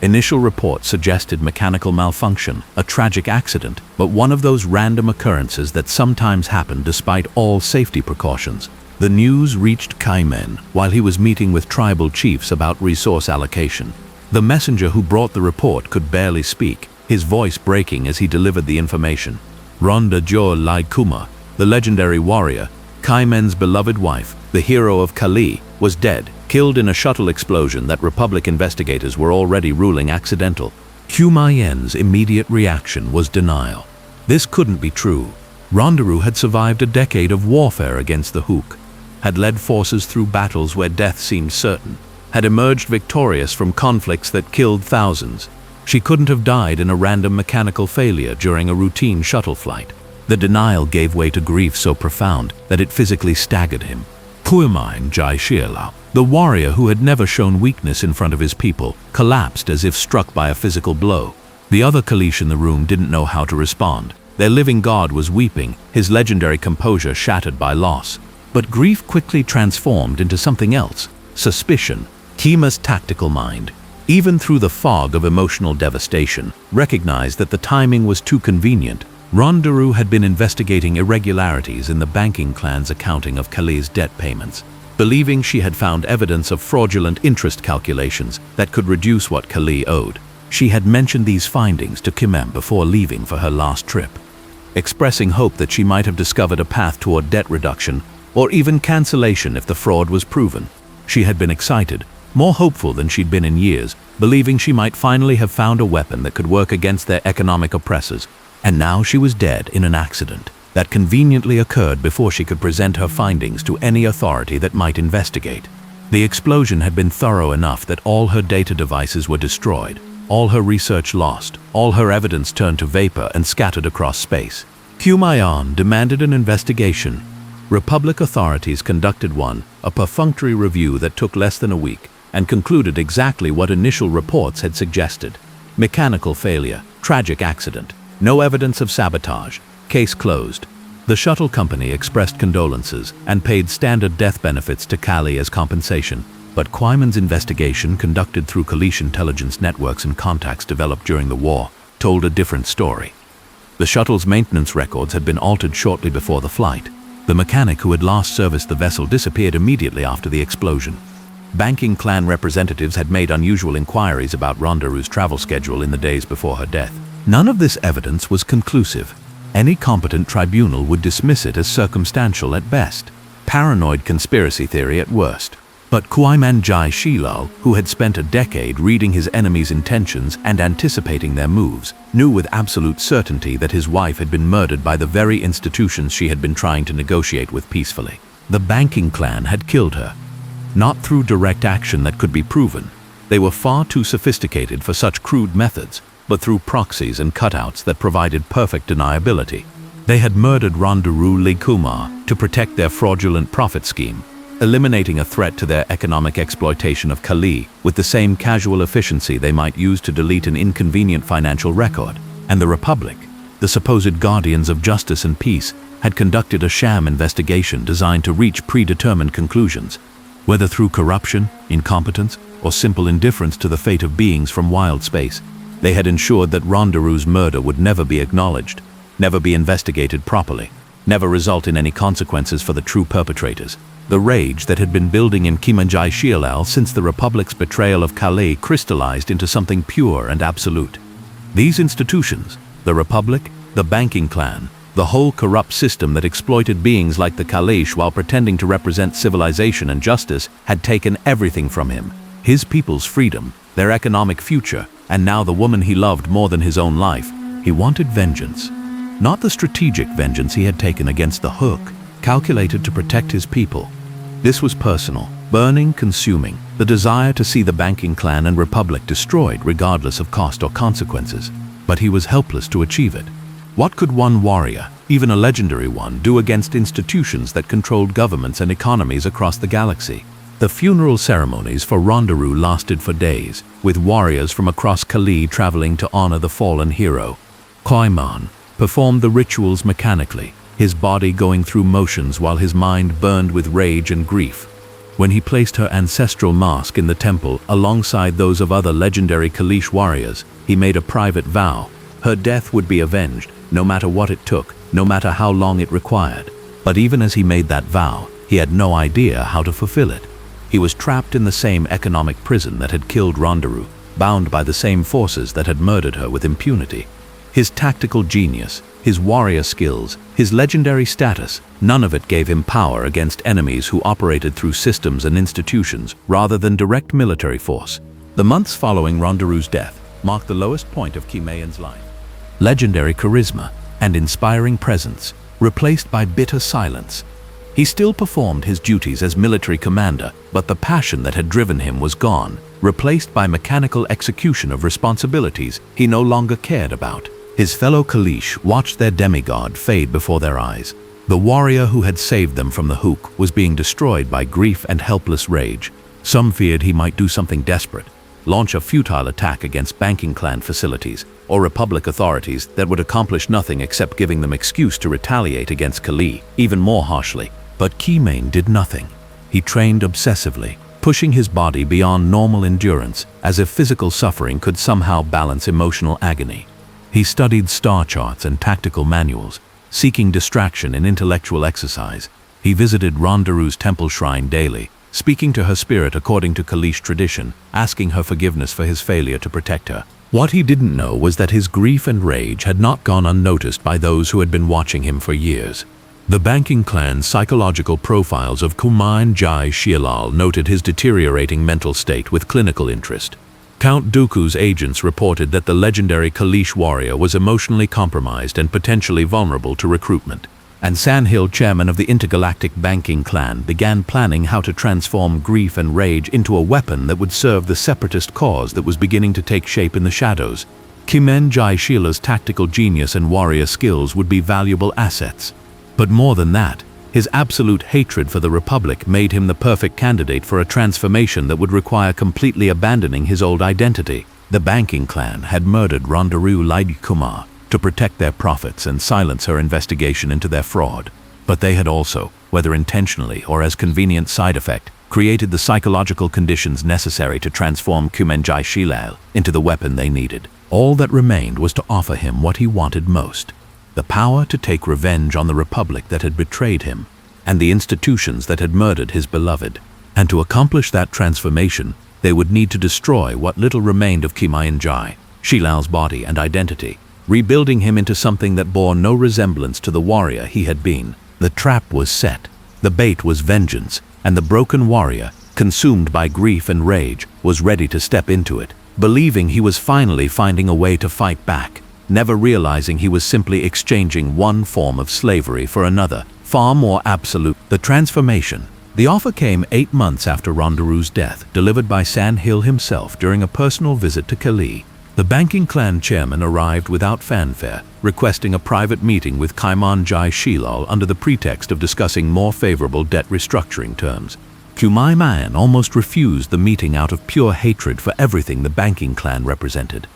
Initial reports suggested mechanical malfunction, a tragic accident, but one of those random occurrences that sometimes happen despite all safety precautions. The news reached Qimen while he was meeting with tribal chiefs about resource allocation. The messenger who brought the report could barely speak, his voice breaking as he delivered the information. Rondaru Lai Kumar, the legendary warrior, Qimen's beloved wife, the hero of Kali, was dead, killed in a shuttle explosion that Republic investigators were already ruling accidental. Qimen's immediate reaction was denial. This couldn't be true. Rondaru had survived a decade of warfare against the Hook, had led forces through battles where death seemed certain, had emerged victorious from conflicts that killed thousands. She couldn't have died in a random mechanical failure during a routine shuttle flight. The denial gave way to grief so profound that it physically staggered him. Qimen Jai Shilal, the warrior who had never shown weakness in front of his people, collapsed as if struck by a physical blow. The other Kalish in the room didn't know how to respond. Their living god was weeping, his legendary composure shattered by loss. But grief quickly transformed into something else: suspicion. Kima's tactical mind, even through the fog of emotional devastation, recognized that the timing was too convenient. Rondaru had been investigating irregularities in the banking clan's accounting of Kali's debt payments, believing she had found evidence of fraudulent interest calculations that could reduce what Kali owed. She had mentioned these findings to Kimem before leaving for her last trip, expressing hope that she might have discovered a path toward debt reduction or even cancellation if the fraud was proven. She had been excited, more hopeful than she'd been in years, believing she might finally have found a weapon that could work against their economic oppressors. And now she was dead in an accident that conveniently occurred before she could present her findings to any authority that might investigate. The explosion had been thorough enough that all her data devices were destroyed, all her research lost, all her evidence turned to vapor and scattered across space. Kumayan demanded an investigation. Republic authorities conducted one, a perfunctory review that took less than a week, and concluded exactly what initial reports had suggested. Mechanical failure, tragic accident, no evidence of sabotage, case closed. The shuttle company expressed condolences and paid standard death benefits to Kali as compensation. But Kwaiman's investigation, conducted through Kalish intelligence networks and contacts developed during the war, told a different story. The shuttle's maintenance records had been altered shortly before the flight. The mechanic who had last serviced the vessel disappeared immediately after the explosion. Banking clan representatives had made unusual inquiries about Rondaru's travel schedule in the days before her death. None of this evidence was conclusive. Any competent tribunal would dismiss it as circumstantial at best, paranoid conspiracy theory at worst. But Kwaiman Jai Shilal, who had spent a decade reading his enemies' intentions and anticipating their moves, knew with absolute certainty that his wife had been murdered by the very institutions she had been trying to negotiate with peacefully. The banking clan had killed her. Not through direct action that could be proven. They were far too sophisticated for such crude methods, but through proxies and cutouts that provided perfect deniability. They had murdered Rondaru Likumar to protect their fraudulent profit scheme, eliminating a threat to their economic exploitation of Kali with the same casual efficiency they might use to delete an inconvenient financial record. And the Republic, the supposed guardians of justice and peace, had conducted a sham investigation designed to reach predetermined conclusions. Whether through corruption, incompetence, or simple indifference to the fate of beings from wild space, they had ensured that Rondaru's murder would never be acknowledged, never be investigated properly, never result in any consequences for the true perpetrators. The rage that had been building in Kimanjai Shialal since the Republic's betrayal of Kali crystallized into something pure and absolute. These institutions, the Republic, the banking clan, the whole corrupt system that exploited beings like the Kalish while pretending to represent civilization and justice, had taken everything from him: his people's freedom, their economic future, and now the woman he loved more than his own life. He wanted vengeance. Not the strategic vengeance he had taken against the Hook, calculated to protect his people. This was personal, burning, consuming, the desire to see the banking clan and Republic destroyed regardless of cost or consequences. But he was helpless to achieve it. What could one warrior, even a legendary one, do against institutions that controlled governments and economies across the galaxy? The funeral ceremonies for Rondaru lasted for days, with warriors from across Kali traveling to honor the fallen hero. Kwaiman performed the rituals mechanically, his body going through motions while his mind burned with rage and grief. When he placed her ancestral mask in the temple alongside those of other legendary Kalish warriors, he made a private vow. Her death would be avenged, no matter what it took, no matter how long it required. But even as he made that vow, he had no idea how to fulfill it. He was trapped in the same economic prison that had killed Rondaru, bound by the same forces that had murdered her with impunity. His tactical genius, his warrior skills, his legendary status, none of it gave him power against enemies who operated through systems and institutions rather than direct military force. The months following Rondaru's death marked the lowest point of Kimayan's life. Legendary charisma and inspiring presence, replaced by bitter silence. He still performed his duties as military commander, but the passion that had driven him was gone, replaced by mechanical execution of responsibilities he no longer cared about. His fellow Kalish watched their demigod fade before their eyes. The warrior who had saved them from the Hook was being destroyed by grief and helpless rage. Some feared he might do something desperate, launch a futile attack against banking clan facilities, or Republic authorities that would accomplish nothing except giving them excuse to retaliate against Kali even more harshly. But Kimane did nothing. He trained obsessively, pushing his body beyond normal endurance, as if physical suffering could somehow balance emotional agony. He studied star charts and tactical manuals, seeking distraction in intellectual exercise. He visited Rondaru's temple shrine daily, speaking to her spirit according to Kalish tradition, asking her forgiveness for his failure to protect her. What he didn't know was that his grief and rage had not gone unnoticed by those who had been watching him for years. The banking clan's psychological profiles of Kumain Jai Shilal noted his deteriorating mental state with clinical interest. Count Dooku's agents reported that the legendary Kalish warrior was emotionally compromised and potentially vulnerable to recruitment. And Sandhill, chairman of the intergalactic banking clan, began planning how to transform grief and rage into a weapon that would serve the separatist cause that was beginning to take shape in the shadows. Kimen Jai Shila's tactical genius and warrior skills would be valuable assets. But more than that, his absolute hatred for the Republic made him the perfect candidate for a transformation that would require completely abandoning his old identity. The banking clan had murdered Rondaru Laid Kumar to protect their profits and silence her investigation into their fraud. But they had also, whether intentionally or as convenient side effect, created the psychological conditions necessary to transform Kumenjai Shilal into the weapon they needed. All that remained was to offer him what he wanted most: the power to take revenge on the Republic that had betrayed him and the institutions that had murdered his beloved. And to accomplish that transformation, they would need to destroy what little remained of Kimayan Jai Shilal's body and identity, rebuilding him into something that bore no resemblance to the warrior he had been. The trap was set, the bait was vengeance, and the broken warrior, consumed by grief and rage, was ready to step into it, believing he was finally finding a way to fight back, never realizing he was simply exchanging one form of slavery for another, far more absolute. The transformation. The offer came 8 months after Rondaru's death, delivered by Sandhill himself during a personal visit to Kali. The banking clan chairman arrived without fanfare, requesting a private meeting with Kaiman Jai Shilal under the pretext of discussing more favorable debt restructuring terms. Kumaiman almost refused the meeting out of pure hatred for everything the banking clan represented.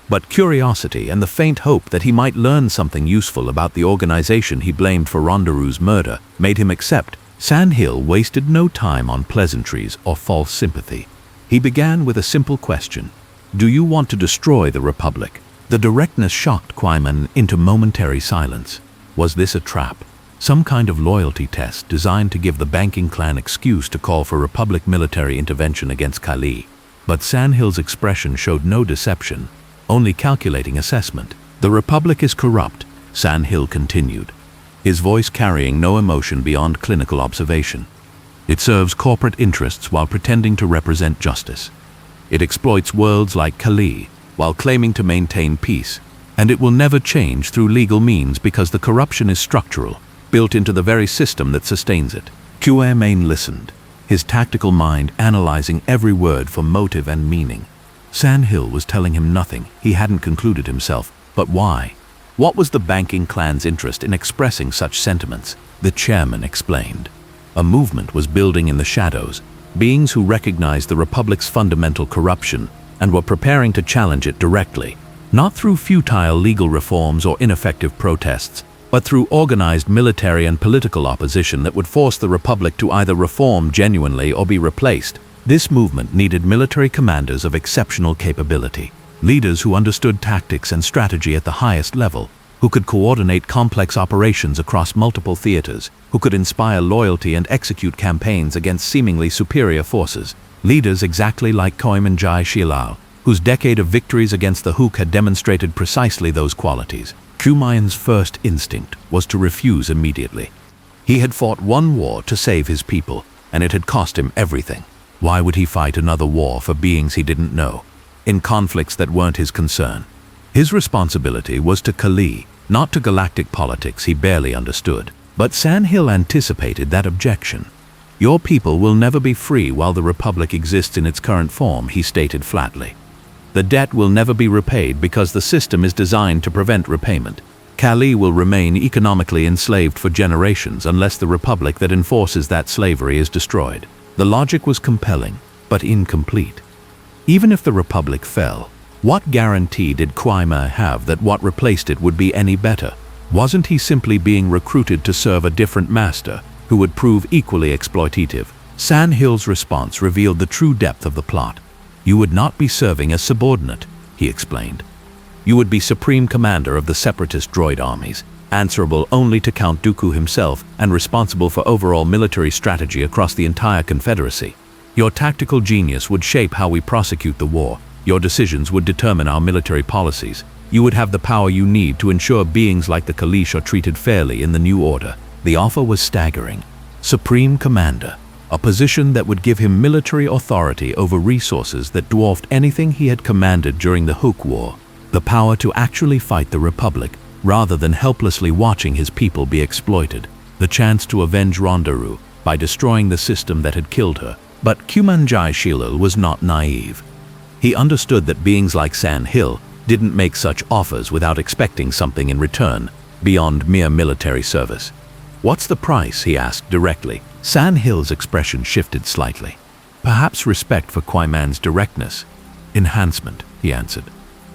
But curiosity and the faint hope that he might learn something useful about the organization he blamed for Rondaru's murder made him accept. Sandhill wasted no time on pleasantries or false sympathy. He began with a simple question: do you want to destroy the Republic? The directness shocked Quaiman into momentary silence. Was this a trap? Some kind of loyalty test designed to give the banking clan excuse to call for Republic military intervention against Kali? But Sandhill's expression showed no deception, only calculating assessment. The Republic is corrupt, Sandhill continued, his voice carrying no emotion beyond clinical observation. It serves corporate interests while pretending to represent justice. It exploits worlds like Kali while claiming to maintain peace, and it will never change through legal means because the corruption is structural, built into the very system that sustains it. Quaiman listened, his tactical mind analyzing every word for motive and meaning. Sandhill was telling him nothing he hadn't concluded himself, but why? What was the banking clan's interest in expressing such sentiments? The chairman explained. A movement was building in the shadows, beings who recognized the Republic's fundamental corruption and were preparing to challenge it directly, not through futile legal reforms or ineffective protests, but through organized military and political opposition that would force the Republic to either reform genuinely or be replaced. This movement needed military commanders of exceptional capability, leaders who understood tactics and strategy at the highest level, who could coordinate complex operations across multiple theaters, who could inspire loyalty and execute campaigns against seemingly superior forces. Leaders exactly like Koiman Jai Shilal, whose decade of victories against the Hook had demonstrated precisely those qualities. Kumayan's first instinct was to refuse immediately. He had fought one war to save his people, and it had cost him everything. Why would he fight another war for beings he didn't know, in conflicts that weren't his concern? His responsibility was to Kali, not to galactic politics he barely understood. But Sandhill anticipated that objection. Your people will never be free while the Republic exists in its current form, he stated flatly. The debt will never be repaid because the system is designed to prevent repayment. Kali will remain economically enslaved for generations unless the Republic that enforces that slavery is destroyed. The logic was compelling, but incomplete. Even if the Republic fell, What guarantee did Kwaima have that what replaced it would be any better? Wasn't he simply being recruited to serve a different master, who would prove equally exploitative? Sandhill's response revealed the true depth of the plot. You would not be serving as subordinate, he explained. You would be supreme commander of the separatist droid armies, answerable only to Count Dooku himself and responsible for overall military strategy across the entire Confederacy. Your tactical genius would shape how we prosecute the war. Your decisions would determine our military policies. You would have the power you need to ensure beings like the Kaleesh are treated fairly in the new order. The offer was staggering. Supreme Commander, a position that would give him military authority over resources that dwarfed anything he had commanded during the Hook War. The power to actually fight the Republic, rather than helplessly watching his people be exploited. The chance to avenge Rondaroo by destroying the system that had killed her. But Kumanjai Shilal was not naive. He understood that beings like Sandhill didn't make such offers without expecting something in return, beyond mere military service. What's the price? He asked directly. Sandhill's expression shifted slightly. Perhaps respect for Kwaiman's directness. Enhancement, he answered.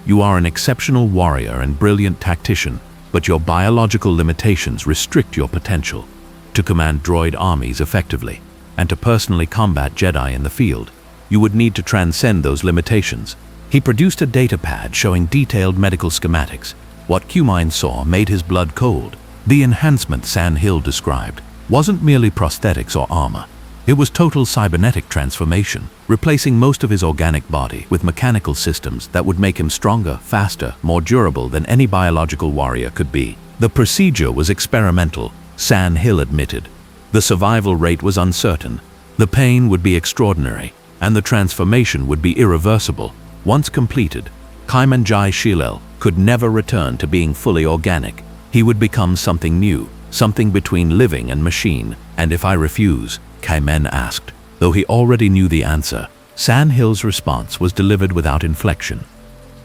You are an exceptional warrior and brilliant tactician, but your biological limitations restrict your potential to command droid armies effectively and to personally combat Jedi in the field. You would need to transcend those limitations. He produced a data pad showing detailed medical schematics. What Q-Mine saw made his blood cold. The enhancement Sandhill described wasn't merely prosthetics or armor. It was total cybernetic transformation, replacing most of his organic body with mechanical systems that would make him stronger, faster, more durable than any biological warrior could be. The procedure was experimental, Sandhill admitted. The survival rate was uncertain. The pain would be extraordinary, and the transformation would be irreversible. Once completed, Kumanjai Shilal could never return to being fully organic. He would become something new, something between living and machine. And if I refuse? Kaimen asked. Though he already knew the answer, Sandhill's response was delivered without inflection.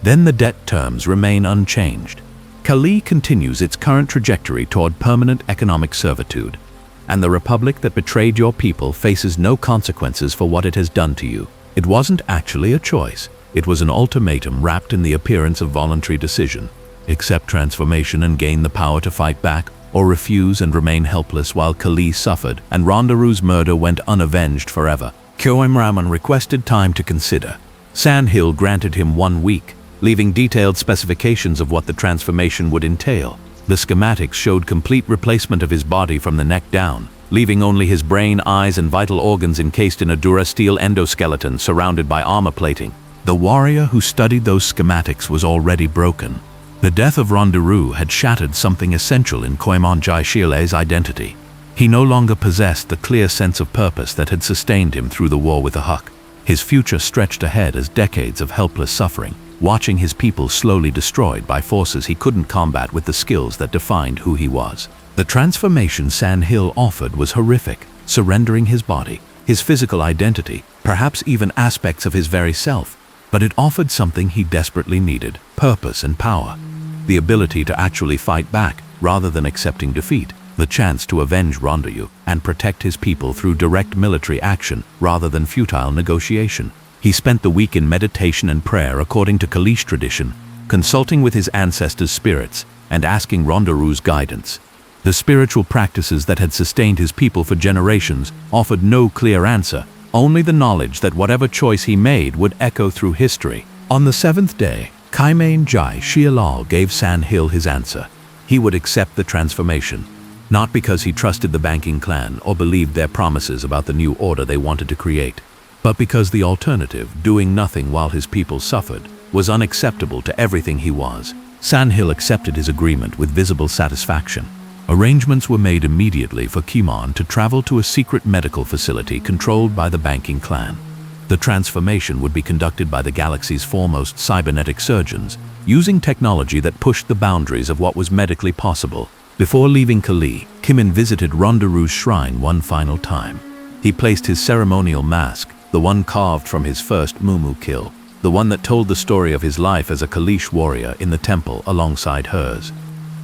Then the debt terms remain unchanged. Kalee continues its current trajectory toward permanent economic servitude, and the Republic that betrayed your people faces no consequences for what it has done to you. It wasn't actually a choice. It was an ultimatum wrapped in the appearance of voluntary decision. Accept transformation and gain the power to fight back, or refuse and remain helpless while Kalee suffered and Rondaroo's murder went unavenged forever. Kyoimraman requested time to consider. Sandhill granted him 1 week, leaving detailed specifications of what the transformation would entail. The schematics showed complete replacement of his body from the neck down, leaving only his brain, eyes, and vital organs encased in a durasteel endoskeleton surrounded by armor plating. The warrior who studied those schematics was already broken. The death of Rondaroo had shattered something essential in Kumanjai Shilal's identity. He no longer possessed the clear sense of purpose that had sustained him through the war with the Huk. His future stretched ahead as decades of helpless suffering, watching his people slowly destroyed by forces he couldn't combat with the skills that defined who he was. The transformation Sandhill offered was horrific, surrendering his body, his physical identity, perhaps even aspects of his very self. But it offered something he desperately needed: purpose and power. The ability to actually fight back rather than accepting defeat. The chance to avenge Rondaroo and protect his people through direct military action rather than futile negotiation. He spent the week in meditation and prayer according to Kaleesh tradition, consulting with his ancestors' spirits and asking Rondaroo's guidance. The spiritual practices that had sustained his people for generations offered no clear answer, only the knowledge that whatever choice he made would echo through history. On the 7th day, Kumanjai Shilal gave Sandhill his answer. He would accept the transformation, not because he trusted the banking clan or believed their promises about the new order they wanted to create, but because the alternative, doing nothing while his people suffered, was unacceptable to everything he was. Sandhill accepted his agreement with visible satisfaction. Arrangements were made immediately for Kimon to travel to a secret medical facility controlled by the banking clan. The transformation would be conducted by the galaxy's foremost cybernetic surgeons, using technology that pushed the boundaries of what was medically possible. Before leaving Kalee, Kimin visited Rondaroo's shrine one final time. He placed his ceremonial mask, the one carved from his first Mumu kill, the one that told the story of his life as a Kaleesh warrior, in the temple alongside hers.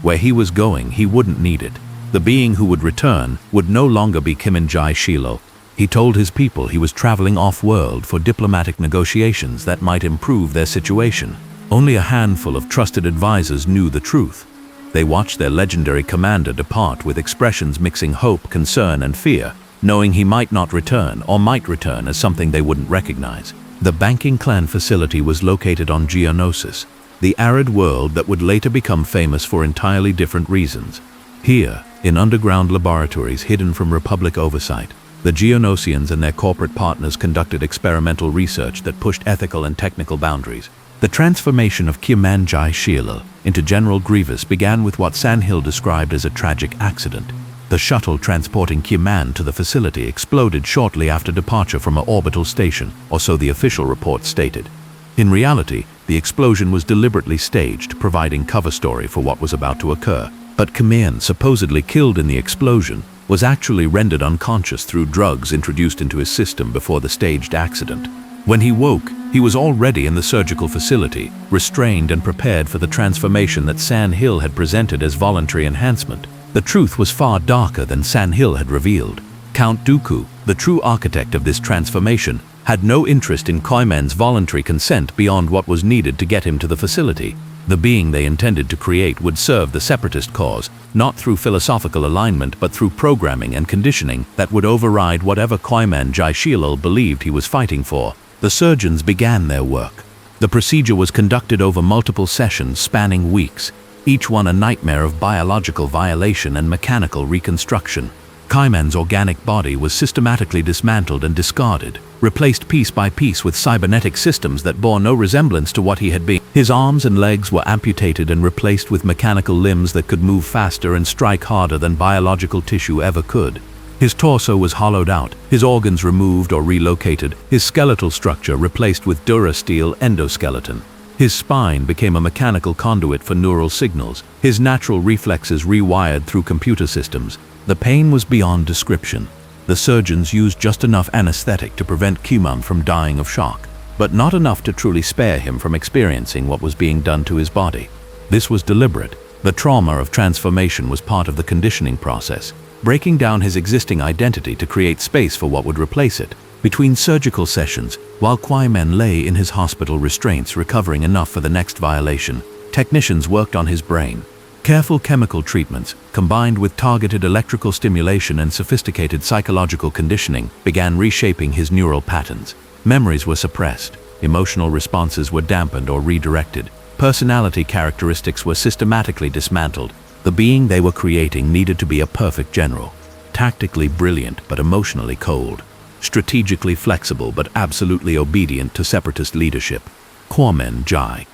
Where he was going, he wouldn't need it. The being who would return would no longer be Kumanjai Shilal. He told his people he was traveling off-world for diplomatic negotiations that might improve their situation. Only a handful of trusted advisors knew the truth. They watched their legendary commander depart with expressions mixing hope, concern, and fear, knowing he might not return or might return as something they wouldn't recognize. The banking clan facility was located on Geonosis, the arid world that would later become famous for entirely different reasons. Here, in underground laboratories hidden from Republic oversight, the Geonosians and their corporate partners conducted experimental research that pushed ethical and technical boundaries. The transformation of Kimanjai Shielal into General Grievious began with what Sandhill described as a tragic accident. The shuttle transporting Kiman to the facility exploded shortly after departure from an orbital station, or so the official report stated. In reality, the explosion was deliberately staged, providing cover story for what was about to occur. But Kiman, supposedly killed in the explosion, was actually rendered unconscious through drugs introduced into his system before the staged accident. When he woke, he was already in the surgical facility, restrained and prepared for the transformation that Sandhill had presented as voluntary enhancement. The truth was far darker than Sandhill had revealed. Count Dooku, the true architect of this transformation, had no interest in Kiman's voluntary consent beyond what was needed to get him to the facility. The being they intended to create would serve the separatist cause, not through philosophical alignment but through programming and conditioning that would override whatever Kimanjai Shielal believed he was fighting for. The surgeons began their work. The procedure was conducted over multiple sessions spanning weeks, each one a nightmare of biological violation and mechanical reconstruction. Kiman's organic body was systematically dismantled and discarded, replaced piece by piece with cybernetic systems that bore no resemblance to what he had been. His arms and legs were amputated and replaced with mechanical limbs that could move faster and strike harder than biological tissue ever could. His torso was hollowed out, his organs removed or relocated, his skeletal structure replaced with durasteel endoskeleton. His spine became a mechanical conduit for neural signals, his natural reflexes rewired through computer systems. The pain was beyond description. The surgeons used just enough anesthetic to prevent Kiman from dying of shock, but not enough to truly spare him from experiencing what was being done to his body. This was deliberate. The trauma of transformation was part of the conditioning process, breaking down his existing identity to create space for what would replace it. Between surgical sessions, while Kiman lay in his hospital restraints recovering enough for the next violation, technicians worked on his brain. Careful chemical treatments, combined with targeted electrical stimulation and sophisticated psychological conditioning, began reshaping his neural patterns. Memories were suppressed, emotional responses were dampened or redirected, personality characteristics were systematically dismantled. The being they were creating needed to be a perfect general, tactically brilliant but emotionally cold, strategically flexible but absolutely obedient to separatist leadership. Kimanjai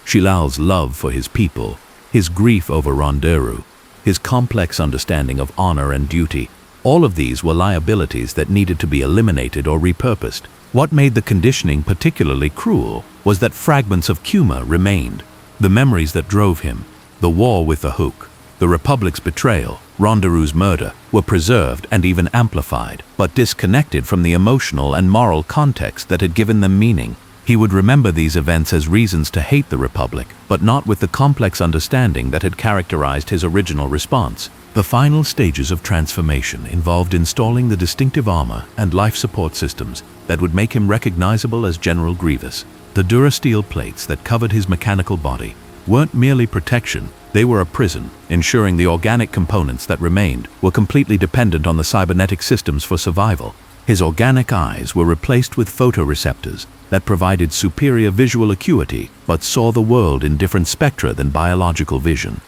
Shilal's love for his people, his grief over Ronderu, his complex understanding of honor and duty, all of these were liabilities that needed to be eliminated or repurposed. What made the conditioning particularly cruel was that fragments of Kuma remained. The memories that drove him, the war with the Hook, the Republic's betrayal, Ronderu's murder, were preserved and even amplified, but disconnected from the emotional and moral context that had given them meaning. He would remember these events as reasons to hate the Republic, but not with the complex understanding that had characterized his original response. The final stages of transformation involved installing the distinctive armor and life support systems that would make him recognizable as General Grievious. The durasteel plates that covered his mechanical body weren't merely protection, they were a prison, ensuring the organic components that remained were completely dependent on the cybernetic systems for survival. His organic eyes were replaced with photoreceptors that provided superior visual acuity but saw the world in different spectra than biological vision.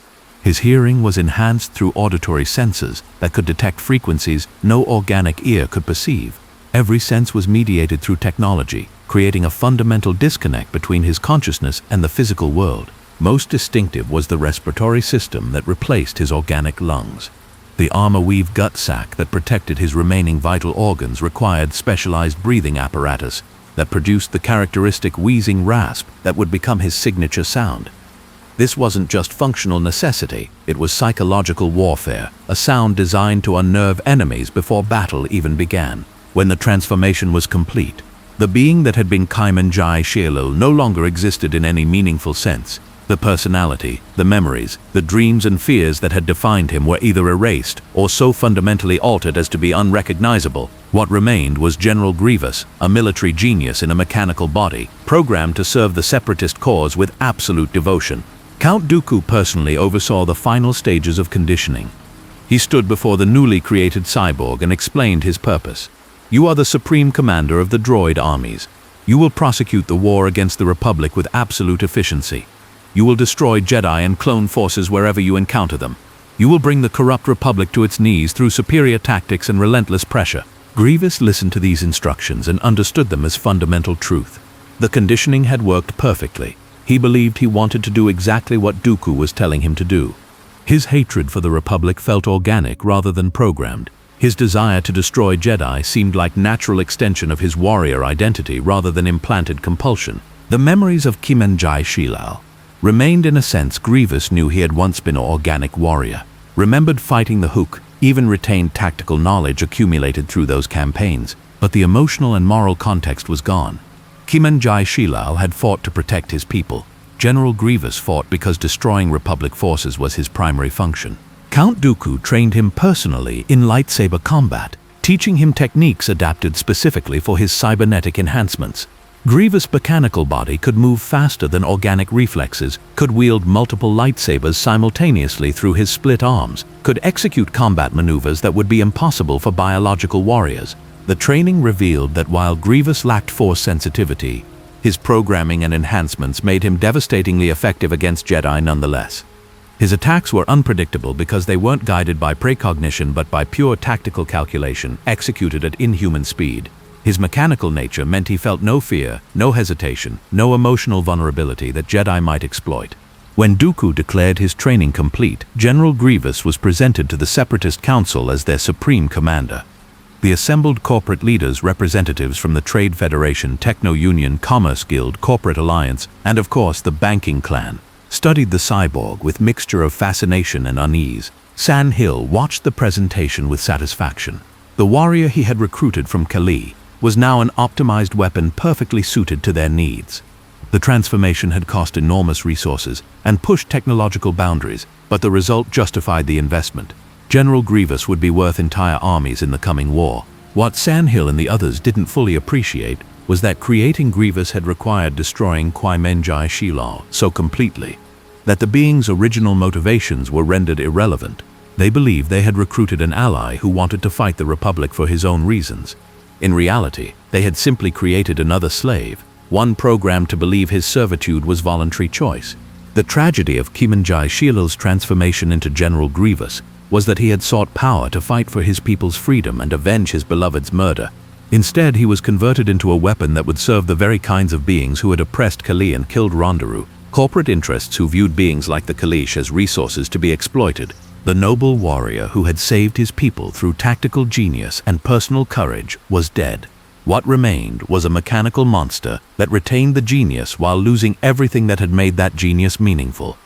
His hearing was enhanced through auditory sensors that could detect frequencies no organic ear could perceive. Every sense was mediated through technology, creating a fundamental disconnect between his consciousness and the physical world. Most distinctive was the respiratory system that replaced his organic lungs. The armor-weave gut sac that protected his remaining vital organs required specialized breathing apparatus that produced the characteristic wheezing rasp that would become his signature sound. This wasn't just functional necessity, it was psychological warfare, a sound designed to unnerve enemies before battle even began. When the transformation was complete, the being that had been Kimanjai Shielal no longer existed in any meaningful sense. The personality, the memories, the dreams and fears that had defined him were either erased or so fundamentally altered as to be unrecognizable. What remained was General Grievous, a military genius in a mechanical body, programmed to serve the separatist cause with absolute devotion. Count Dooku personally oversaw the final stages of conditioning. He stood before the newly created cyborg and explained his purpose. "You are the supreme commander of the droid armies. You will prosecute the war against the Republic with absolute efficiency. You will destroy Jedi and clone forces wherever you encounter them. You will bring the corrupt Republic to its knees through superior tactics and relentless pressure." Grievous listened to these instructions and understood them as fundamental truth. The conditioning had worked perfectly. He believed he wanted to do exactly what Dooku was telling him to do. His hatred for the Republic felt organic rather than programmed. His desire to destroy Jedi seemed like natural extension of his warrior identity rather than implanted compulsion. The memories of Kimenjai Shilal remained. In a sense, Grievous knew he had once been an organic warrior, remembered fighting the Hook, even retained tactical knowledge accumulated through those campaigns, but the emotional and moral context was gone. Kimenjai Shilal had fought to protect his people. General Grievous fought because destroying Republic forces was his primary function. Count Dooku trained him personally in lightsaber combat, teaching him techniques adapted specifically for his cybernetic enhancements. Grievous' mechanical body could move faster than organic reflexes, could wield multiple lightsabers simultaneously through his split arms, could execute combat maneuvers that would be impossible for biological warriors. The training revealed that while Grievous lacked force sensitivity, his programming and enhancements made him devastatingly effective against Jedi nonetheless. His attacks were unpredictable because they weren't guided by precognition but by pure tactical calculation, executed at inhuman speed. His mechanical nature meant he felt no fear, no hesitation, no emotional vulnerability that Jedi might exploit. When Dooku declared his training complete, General Grievous was presented to the Separatist Council as their supreme commander. The assembled corporate leaders, representatives from the Trade Federation, Techno-Union, Commerce Guild, Corporate Alliance, and of course the banking clan, studied the cyborg with mixture of fascination and unease. San Hill watched the presentation with satisfaction. The warrior he had recruited from Kali was now an optimized weapon perfectly suited to their needs. The transformation had cost enormous resources and pushed technological boundaries, but the result justified the investment. General Grievous would be worth entire armies in the coming war. What San Hill and the others didn't fully appreciate was that creating Grievous had required destroying Kimenjai Shilal so completely that the being's original motivations were rendered irrelevant. They believed they had recruited an ally who wanted to fight the Republic for his own reasons. In reality, they had simply created another slave, one programmed to believe his servitude was voluntary choice. The tragedy of Kimenjai Shilal's transformation into General Grievous was that he had sought power to fight for his people's freedom and avenge his beloved's murder. Instead, he was converted into a weapon that would serve the very kinds of beings who had oppressed Kali and killed Rondaru, corporate interests who viewed beings like the Kalish as resources to be exploited. The noble warrior who had saved his people through tactical genius and personal courage was dead. What remained was a mechanical monster that retained the genius while losing everything that had made that genius meaningful.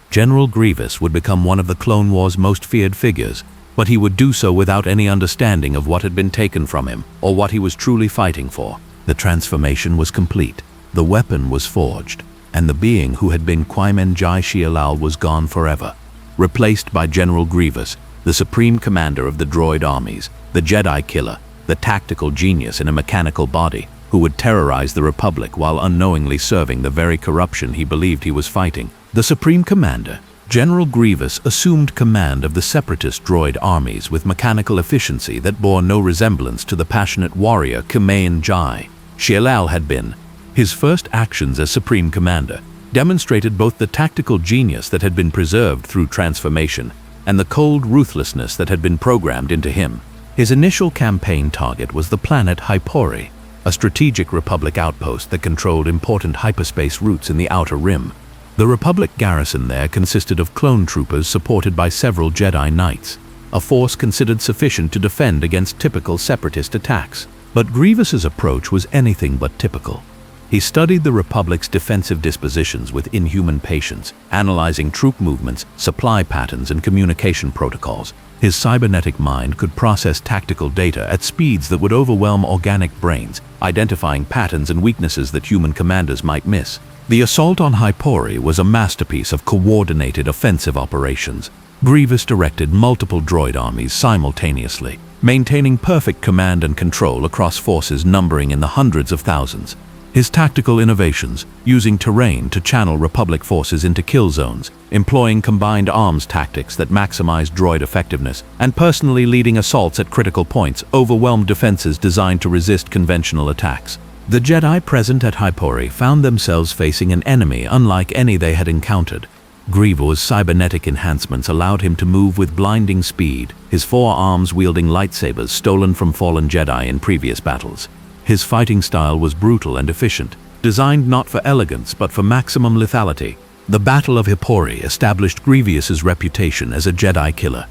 General Grievous would become one of the Clone Wars' most feared figures, but he would do so without any understanding of what had been taken from him or what he was truly fighting for. The transformation was complete, the weapon was forged, and the being who had been Kimenjai Shilal was gone forever, replaced by General Grievous, the supreme commander of the droid armies, the Jedi killer, the tactical genius in a mechanical body, who would terrorize the Republic while unknowingly serving the very corruption he believed he was fighting. The supreme commander, General Grievous, assumed command of the separatist droid armies with mechanical efficiency that bore no resemblance to the passionate warrior Kimenjai Shilal had been. His first actions as supreme commander demonstrated both the tactical genius that had been preserved through transformation and the cold ruthlessness that had been programmed into him. His initial campaign target was the planet Hypori, a strategic Republic outpost that controlled important hyperspace routes in the Outer Rim. The Republic garrison there consisted of clone troopers supported by several Jedi Knights, a force considered sufficient to defend against typical separatist attacks. But Grievous's approach was anything but typical. He studied the Republic's defensive dispositions with inhuman patience, analyzing troop movements, supply patterns, and communication protocols. His cybernetic mind could process tactical data at speeds that would overwhelm organic brains, identifying patterns and weaknesses that human commanders might miss. The assault on Hypori was a masterpiece of coordinated offensive operations. Grievous directed multiple droid armies simultaneously, maintaining perfect command and control across forces numbering in the hundreds of thousands. His tactical innovations, using terrain to channel Republic forces into kill zones, employing combined arms tactics that maximized droid effectiveness, and personally leading assaults at critical points, overwhelmed defenses designed to resist conventional attacks. The Jedi present at Hypori found themselves facing an enemy unlike any they had encountered. Grievous' cybernetic enhancements allowed him to move with blinding speed, his 4 arms wielding lightsabers stolen from fallen Jedi in previous battles. His fighting style was brutal and efficient, designed not for elegance but for maximum lethality. The Battle of Hypori established Grievous's reputation as a Jedi killer.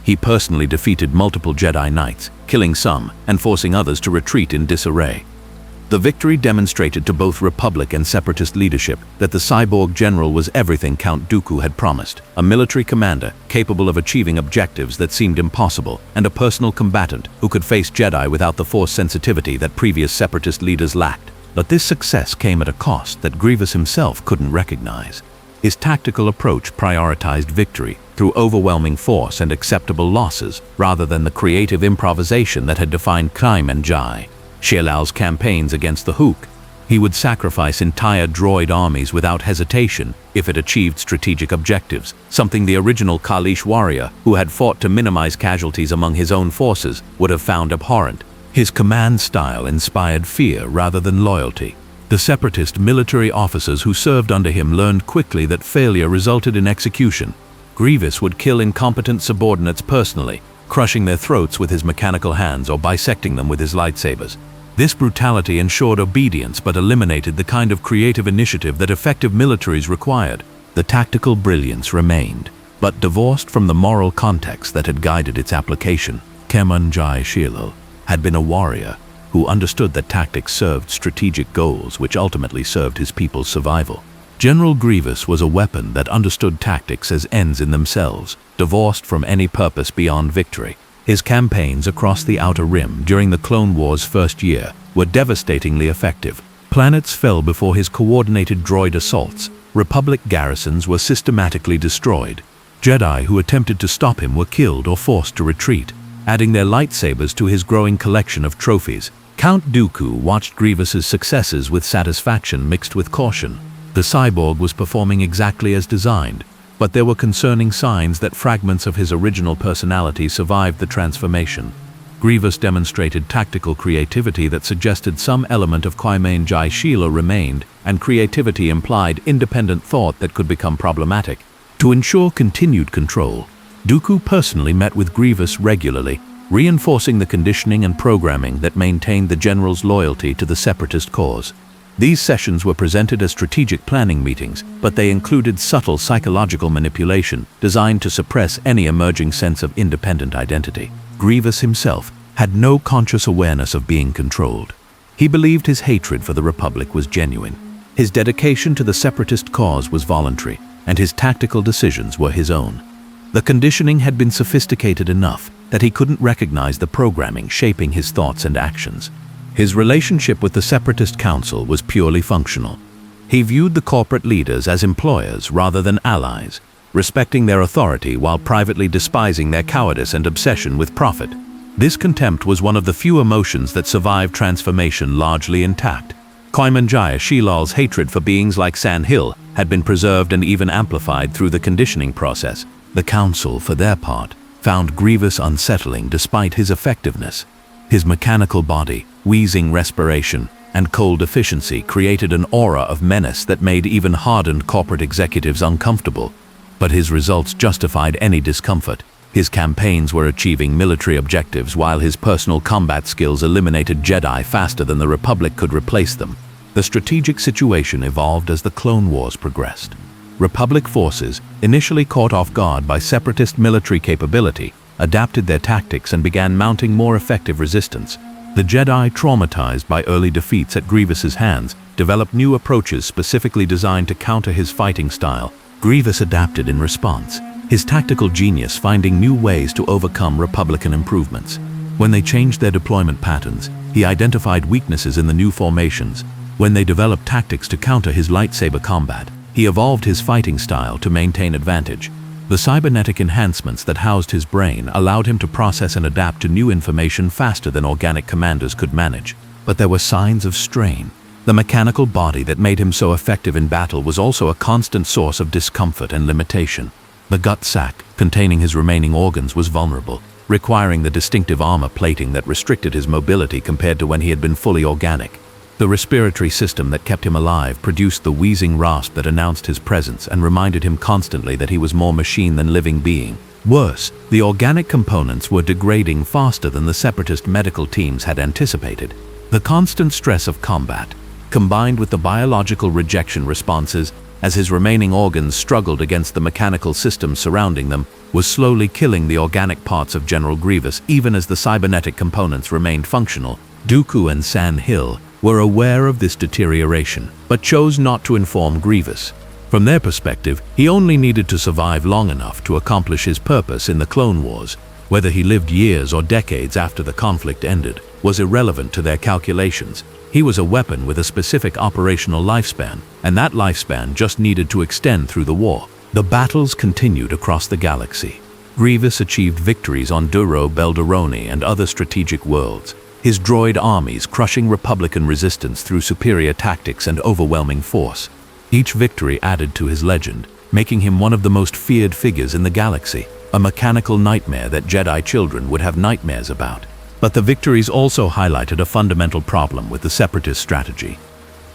He personally defeated multiple Jedi Knights, killing some and forcing others to retreat in disarray. The victory demonstrated to both Republic and Separatist leadership that the cyborg general was everything Count Dooku had promised, a military commander capable of achieving objectives that seemed impossible, and a personal combatant who could face Jedi without the Force sensitivity that previous Separatist leaders lacked. But this success came at a cost that Grievous himself couldn't recognize. His tactical approach prioritized victory through overwhelming force and acceptable losses, rather than the creative improvisation that had defined Qui-Gon Jinn. Shilal's campaigns against the Hook. He would sacrifice entire droid armies without hesitation if it achieved strategic objectives, something the original Kalish warrior, who had fought to minimize casualties among his own forces, would have found abhorrent. His command style inspired fear rather than loyalty. The Separatist military officers who served under him learned quickly that failure resulted in execution. Grievous would kill incompetent subordinates personally, crushing their throats with his mechanical hands or bisecting them with his lightsabers. This brutality ensured obedience but eliminated the kind of creative initiative that effective militaries required. The tactical brilliance remained, but divorced from the moral context that had guided its application. Qui-Gon Jinn had been a warrior who understood that tactics served strategic goals which ultimately served his people's survival. General Grievous was a weapon that understood tactics as ends in themselves, divorced from any purpose beyond victory. His campaigns across the Outer Rim during the Clone Wars' first year were devastatingly effective. Planets fell before his coordinated droid assaults. Republic garrisons were systematically destroyed. Jedi who attempted to stop him were killed or forced to retreat, adding their lightsabers to his growing collection of trophies. Count Dooku watched Grievous's successes with satisfaction mixed with caution. The cyborg was performing exactly as designed, but there were concerning signs that fragments of his original personality survived the transformation. Grievous demonstrated tactical creativity that suggested some element of Qui-Gon Jinn remained, and creativity implied independent thought that could become problematic. To ensure continued control, Dooku personally met with Grievous regularly, reinforcing the conditioning and programming that maintained the general's loyalty to the Separatist cause. These sessions were presented as strategic planning meetings, but they included subtle psychological manipulation designed to suppress any emerging sense of independent identity. Grievous himself had no conscious awareness of being controlled. He believed his hatred for the Republic was genuine. His dedication to the Separatist cause was voluntary, and his tactical decisions were his own. The conditioning had been sophisticated enough that he couldn't recognize the programming shaping his thoughts and actions. His relationship with the Separatist Council was purely functional. He viewed the corporate leaders as employers rather than allies, respecting their authority while privately despising their cowardice and obsession with profit. This contempt was one of the few emotions that survived transformation largely intact. Qui-Gon Jinn's hatred for beings like San Hill had been preserved and even amplified through the conditioning process. The Council, for their part, found Grievous unsettling despite his effectiveness. His mechanical body, wheezing respiration, and cold efficiency created an aura of menace that made even hardened corporate executives uncomfortable. But his results justified any discomfort. His campaigns were achieving military objectives while his personal combat skills eliminated Jedi faster than the Republic could replace them. The strategic situation evolved as the Clone Wars progressed. Republic forces, initially caught off guard by Separatist military capability, adapted their tactics and began mounting more effective resistance. The Jedi, traumatized by early defeats at Grievous's hands, developed new approaches specifically designed to counter his fighting style. Grievous adapted in response, his tactical genius finding new ways to overcome Republican improvements. When they changed their deployment patterns, he identified weaknesses in the new formations. When they developed tactics to counter his lightsaber combat, he evolved his fighting style to maintain advantage. The cybernetic enhancements that housed his brain allowed him to process and adapt to new information faster than organic commanders could manage. But there were signs of strain. The mechanical body that made him so effective in battle was also a constant source of discomfort and limitation. The gut sac, containing his remaining organs, was vulnerable, requiring the distinctive armor plating that restricted his mobility compared to when he had been fully organic. The respiratory system that kept him alive produced the wheezing rasp that announced his presence and reminded him constantly that he was more machine than living being. Worse, the organic components were degrading faster than the separatist medical teams had anticipated. The constant stress of combat, combined with the biological rejection responses as his remaining organs struggled against the mechanical systems surrounding them, was slowly killing the organic parts of General Grievous even as the cybernetic components remained functional. Dooku and Sand Hill were aware of this deterioration, but chose not to inform Grievous. From their perspective, he only needed to survive long enough to accomplish his purpose in the Clone Wars. Whether he lived years or decades after the conflict ended was irrelevant to their calculations. He was a weapon with a specific operational lifespan, and that lifespan just needed to extend through the war. The battles continued across the galaxy. Grievous achieved victories on Duro, Belderoni, and other strategic worlds, his droid armies crushing Republican resistance through superior tactics and overwhelming force. Each victory added to his legend, making him one of the most feared figures in the galaxy, a mechanical nightmare that Jedi children would have nightmares about. But the victories also highlighted a fundamental problem with the Separatist strategy.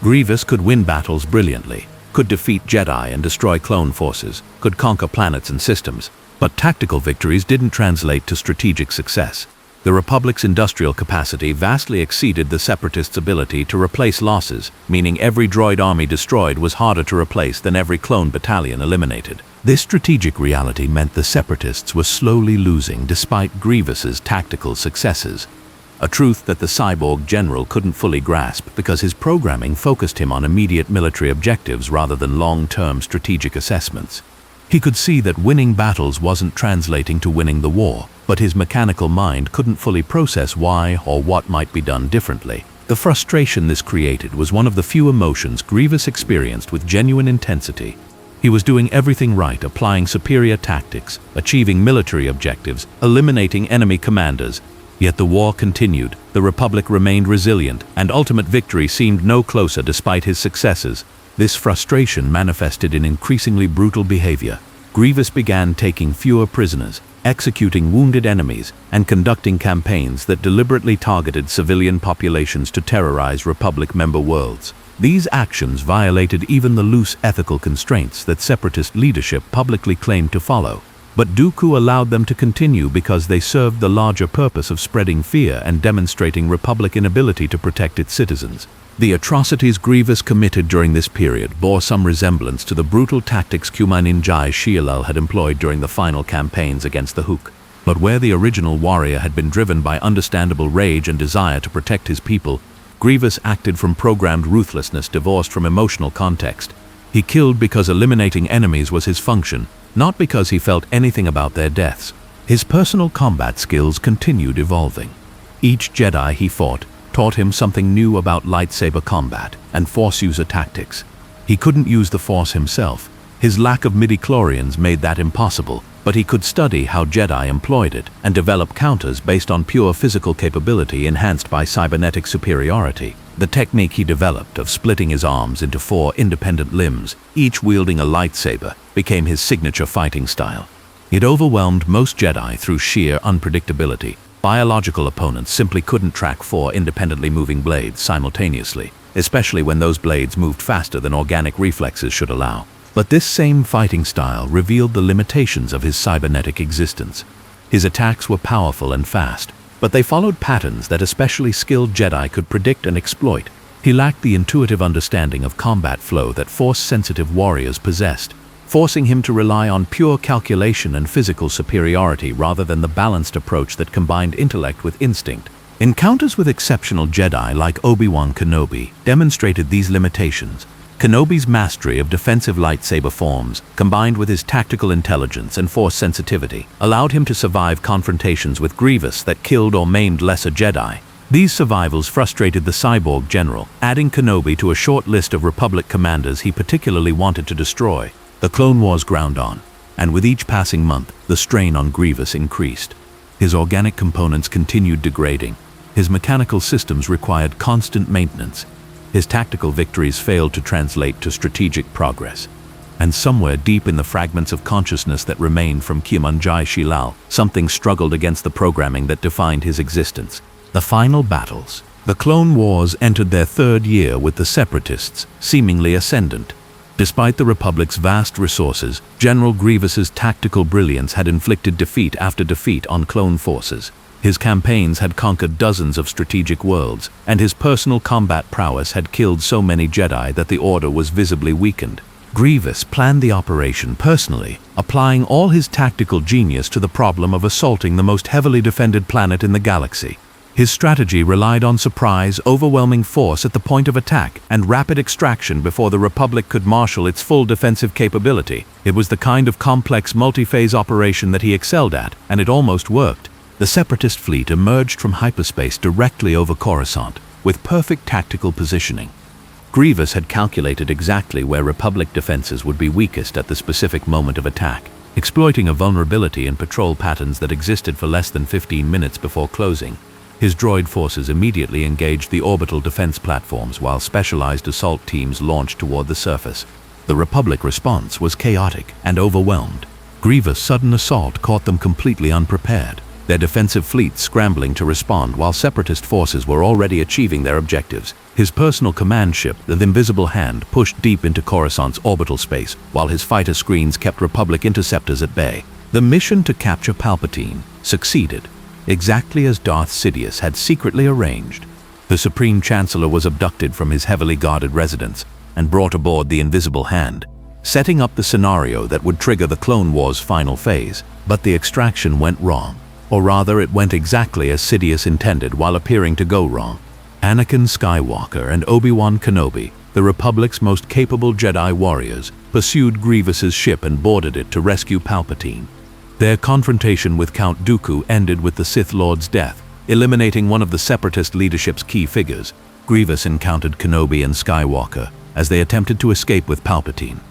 Grievous could win battles brilliantly, could defeat Jedi and destroy clone forces, could conquer planets and systems, but tactical victories didn't translate to strategic success. The Republic's industrial capacity vastly exceeded the Separatists' ability to replace losses, meaning every droid army destroyed was harder to replace than every clone battalion eliminated. This strategic reality meant the Separatists were slowly losing despite Grievous's tactical successes, a truth that the cyborg general couldn't fully grasp because his programming focused him on immediate military objectives rather than long-term strategic assessments. He could see that winning battles wasn't translating to winning the war, but his mechanical mind couldn't fully process why or what might be done differently. The frustration this created was one of the few emotions Grievous experienced with genuine intensity. He was doing everything right, applying superior tactics, achieving military objectives, eliminating enemy commanders. Yet the war continued, the Republic remained resilient, and ultimate victory seemed no closer despite his successes. This frustration manifested in increasingly brutal behavior. Grievous began taking fewer prisoners, executing wounded enemies, and conducting campaigns that deliberately targeted civilian populations to terrorize Republic member worlds. These actions violated even the loose ethical constraints that Separatist leadership publicly claimed to follow. But Dooku allowed them to continue because they served the larger purpose of spreading fear and demonstrating Republic inability to protect its citizens. The atrocities Grievous committed during this period bore some resemblance to the brutal tactics Kumain-Njai Shialal had employed during the final campaigns against the Hook. But where the original warrior had been driven by understandable rage and desire to protect his people, Grievous acted from programmed ruthlessness divorced from emotional context. He killed because eliminating enemies was his function, not because he felt anything about their deaths. His personal combat skills continued evolving. Each Jedi he fought taught him something new about lightsaber combat and Force user tactics. He couldn't use the Force himself. His lack of midi-chlorians made that impossible, but he could study how Jedi employed it and develop counters based on pure physical capability enhanced by cybernetic superiority. The technique he developed of splitting his arms into 4 independent limbs, each wielding a lightsaber, became his signature fighting style. It overwhelmed most Jedi through sheer unpredictability. Biological opponents simply couldn't track 4 independently moving blades simultaneously, especially when those blades moved faster than organic reflexes should allow. But this same fighting style revealed the limitations of his cybernetic existence. His attacks were powerful and fast, but they followed patterns that especially skilled Jedi could predict and exploit. He lacked the intuitive understanding of combat flow that Force-sensitive warriors possessed, forcing him to rely on pure calculation and physical superiority rather than the balanced approach that combined intellect with instinct. Encounters with exceptional Jedi like Obi-Wan Kenobi demonstrated these limitations. Kenobi's mastery of defensive lightsaber forms, combined with his tactical intelligence and Force sensitivity, allowed him to survive confrontations with Grievous that killed or maimed lesser Jedi. These survivals frustrated the cyborg general, adding Kenobi to a short list of Republic commanders he particularly wanted to destroy. The Clone Wars ground on, and with each passing month, the strain on Grievous increased. His organic components continued degrading. His mechanical systems required constant maintenance. His tactical victories failed to translate to strategic progress. And somewhere deep in the fragments of consciousness that remained from Kimanjai Shilal, something struggled against the programming that defined his existence. The final battles. The Clone Wars entered their third year with the Separatists seemingly ascendant. Despite the Republic's vast resources, General Grievous's tactical brilliance had inflicted defeat after defeat on clone forces. His campaigns had conquered dozens of strategic worlds, and his personal combat prowess had killed so many Jedi that the Order was visibly weakened. Grievous planned the operation personally, applying all his tactical genius to the problem of assaulting the most heavily defended planet in the galaxy. His strategy relied on surprise, overwhelming force at the point of attack, and rapid extraction before the Republic could marshal its full defensive capability. It was the kind of complex multi-phase operation that he excelled at, and it almost worked. The Separatist fleet emerged from hyperspace directly over Coruscant, with perfect tactical positioning. Grievous had calculated exactly where Republic defenses would be weakest at the specific moment of attack, exploiting a vulnerability in patrol patterns that existed for less than 15 minutes before closing. His droid forces immediately engaged the orbital defense platforms while specialized assault teams launched toward the surface. The Republic response was chaotic and overwhelmed. Grievous' sudden assault caught them completely unprepared, their defensive fleets scrambling to respond while Separatist forces were already achieving their objectives. His personal command ship, the Invisible Hand, pushed deep into Coruscant's orbital space, while his fighter screens kept Republic interceptors at bay. The mission to capture Palpatine succeeded, exactly as Darth Sidious had secretly arranged. The Supreme Chancellor was abducted from his heavily guarded residence and brought aboard the Invisible Hand, setting up the scenario that would trigger the Clone Wars' final phase. But the extraction went wrong. Or rather, it went exactly as Sidious intended while appearing to go wrong. Anakin Skywalker and Obi-Wan Kenobi, the Republic's most capable Jedi warriors, pursued Grievous's ship and boarded it to rescue Palpatine. Their confrontation with Count Dooku ended with the Sith Lord's death, eliminating one of the Separatist leadership's key figures. Grievous encountered Kenobi and Skywalker as they attempted to escape with Palpatine.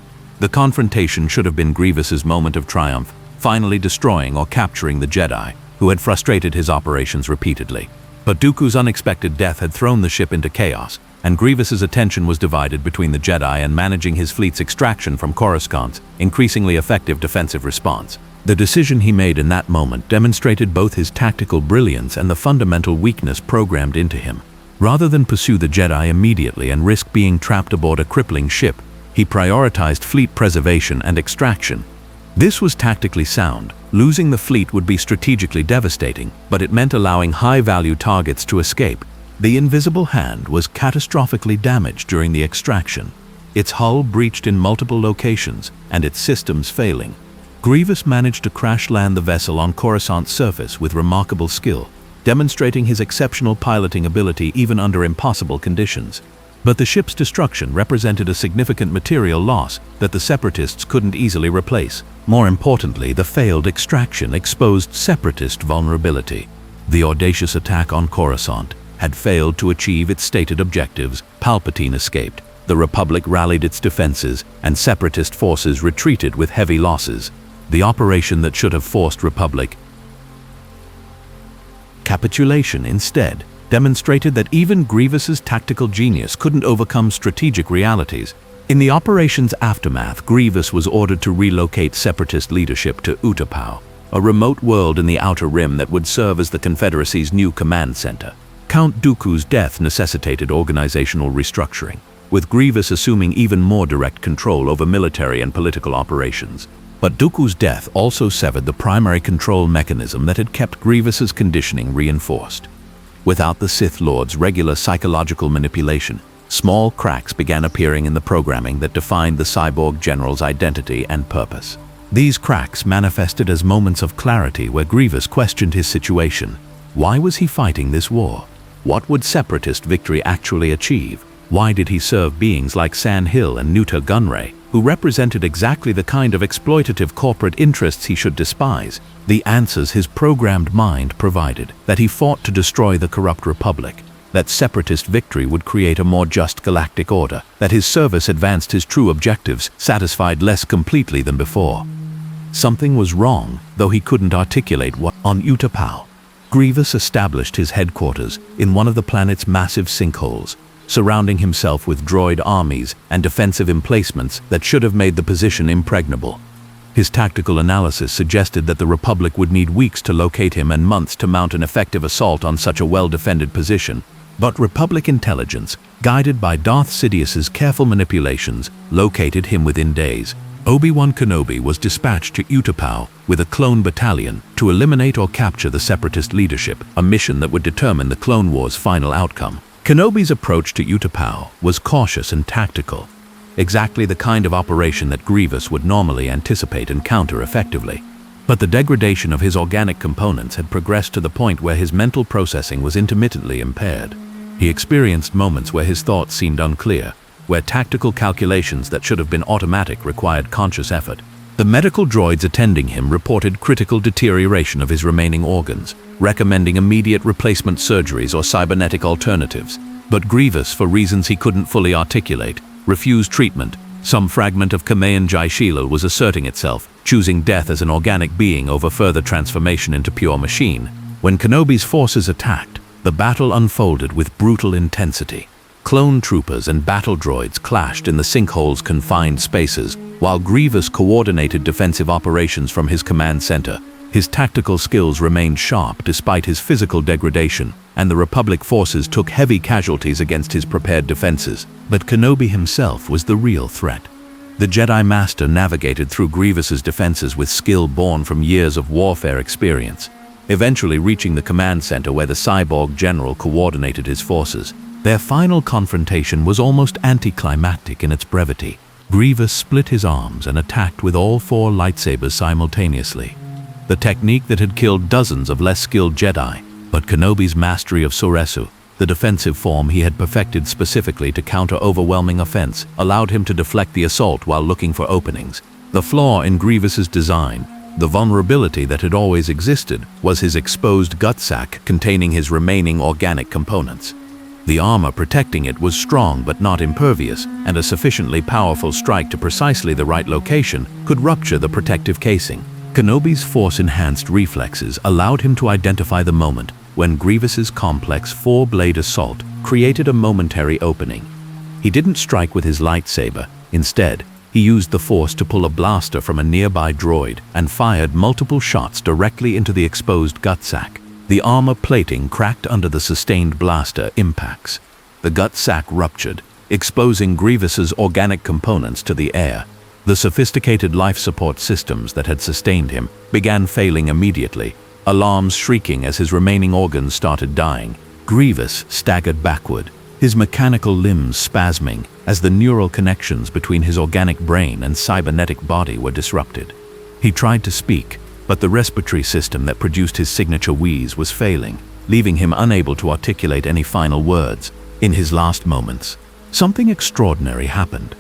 The confrontation should have been Grievous's moment of triumph, finally destroying or capturing the Jedi, who had frustrated his operations repeatedly. But Dooku's unexpected death had thrown the ship into chaos, and Grievous's attention was divided between the Jedi and managing his fleet's extraction from Coruscant's increasingly effective defensive response. The decision he made in that moment demonstrated both his tactical brilliance and the fundamental weakness programmed into him. Rather than pursue the Jedi immediately and risk being trapped aboard a crippling ship, he prioritized fleet preservation and extraction. This was tactically sound. Losing the fleet would be strategically devastating, but it meant allowing high-value targets to escape. The Invisible Hand was catastrophically damaged during the extraction, its hull breached in multiple locations and its systems failing. Grievous managed to crash-land the vessel on Coruscant's surface with remarkable skill, demonstrating his exceptional piloting ability even under impossible conditions. But the ship's destruction represented a significant material loss that the Separatists couldn't easily replace. More importantly, the failed extraction exposed Separatist vulnerability. The audacious attack on Coruscant had failed to achieve its stated objectives. Palpatine escaped, the Republic rallied its defenses, and Separatist forces retreated with heavy losses. The operation that should have forced Republic capitulation instead demonstrated that even Grievous's tactical genius couldn't overcome strategic realities. In the operation's aftermath, Grievous was ordered to relocate Separatist leadership to Utapau, a remote world in the Outer Rim that would serve as the Confederacy's new command center. Count Dooku's death necessitated organizational restructuring, with Grievous assuming even more direct control over military and political operations. But Dooku's death also severed the primary control mechanism that had kept Grievous's conditioning reinforced. Without the Sith Lord's regular psychological manipulation, small cracks began appearing in the programming that defined the cyborg general's identity and purpose. These cracks manifested as moments of clarity where Grievous questioned his situation. Why was he fighting this war? What would Separatist victory actually achieve? Why did he serve beings like San Hill and Nuta Gunray, who represented exactly the kind of exploitative corporate interests he should despise? The answers his programmed mind provided: that he fought to destroy the corrupt Republic, that Separatist victory would create a more just galactic order, that his service advanced his true objectives, satisfied less completely than before. Something was wrong, though he couldn't articulate what. On Utapau, Grievous established his headquarters in one of the planet's massive sinkholes, surrounding himself with droid armies and defensive emplacements that should have made the position impregnable. His tactical analysis suggested that the Republic would need weeks to locate him and months to mount an effective assault on such a well-defended position. But Republic intelligence, guided by Darth Sidious's careful manipulations, located him within days. Obi-Wan Kenobi was dispatched to Utapau with a clone battalion to eliminate or capture the Separatist leadership, a mission that would determine the Clone Wars' final outcome. Kenobi's approach to Utapau was cautious and tactical, exactly the kind of operation that Grievous would normally anticipate and counter effectively. But the degradation of his organic components had progressed to the point where his mental processing was intermittently impaired. He experienced moments where his thoughts seemed unclear, where tactical calculations that should have been automatic required conscious effort. The medical droids attending him reported critical deterioration of his remaining organs, recommending immediate replacement surgeries or cybernetic alternatives. But Grievous, for reasons he couldn't fully articulate, refused treatment. Some fragment of Kamayan Jai Shilal was asserting itself, choosing death as an organic being over further transformation into pure machine. When Kenobi's forces attacked, the battle unfolded with brutal intensity. Clone troopers and battle droids clashed in the sinkhole's confined spaces, while Grievous coordinated defensive operations from his command center. His tactical skills remained sharp despite his physical degradation, and the Republic forces took heavy casualties against his prepared defenses. But Kenobi himself was the real threat. The Jedi Master navigated through Grievous's defenses with skill born from years of warfare experience, eventually reaching the command center where the cyborg general coordinated his forces. Their final confrontation was almost anticlimactic in its brevity. Grievous split his arms and attacked with all 4 lightsabers simultaneously, the technique that had killed dozens of less skilled Jedi. But Kenobi's mastery of Soresu, the defensive form he had perfected specifically to counter overwhelming offense, allowed him to deflect the assault while looking for openings. The flaw in Grievous's design, the vulnerability that had always existed, was his exposed gut sac containing his remaining organic components. The armor protecting it was strong but not impervious, and a sufficiently powerful strike to precisely the right location could rupture the protective casing. Kenobi's force-enhanced reflexes allowed him to identify the moment when Grievous's complex 4-blade assault created a momentary opening. He didn't strike with his lightsaber. Instead, he used the Force to pull a blaster from a nearby droid and fired multiple shots directly into the exposed gut sac. The armor plating cracked under the sustained blaster impacts. The gut sac ruptured, exposing Grievous's organic components to the air. The sophisticated life support systems that had sustained him began failing immediately, alarms shrieking as his remaining organs started dying. Grievous staggered backward, his mechanical limbs spasming as the neural connections between his organic brain and cybernetic body were disrupted. He tried to speak, but the respiratory system that produced his signature wheeze was failing, leaving him unable to articulate any final words. In his last moments, something extraordinary happened.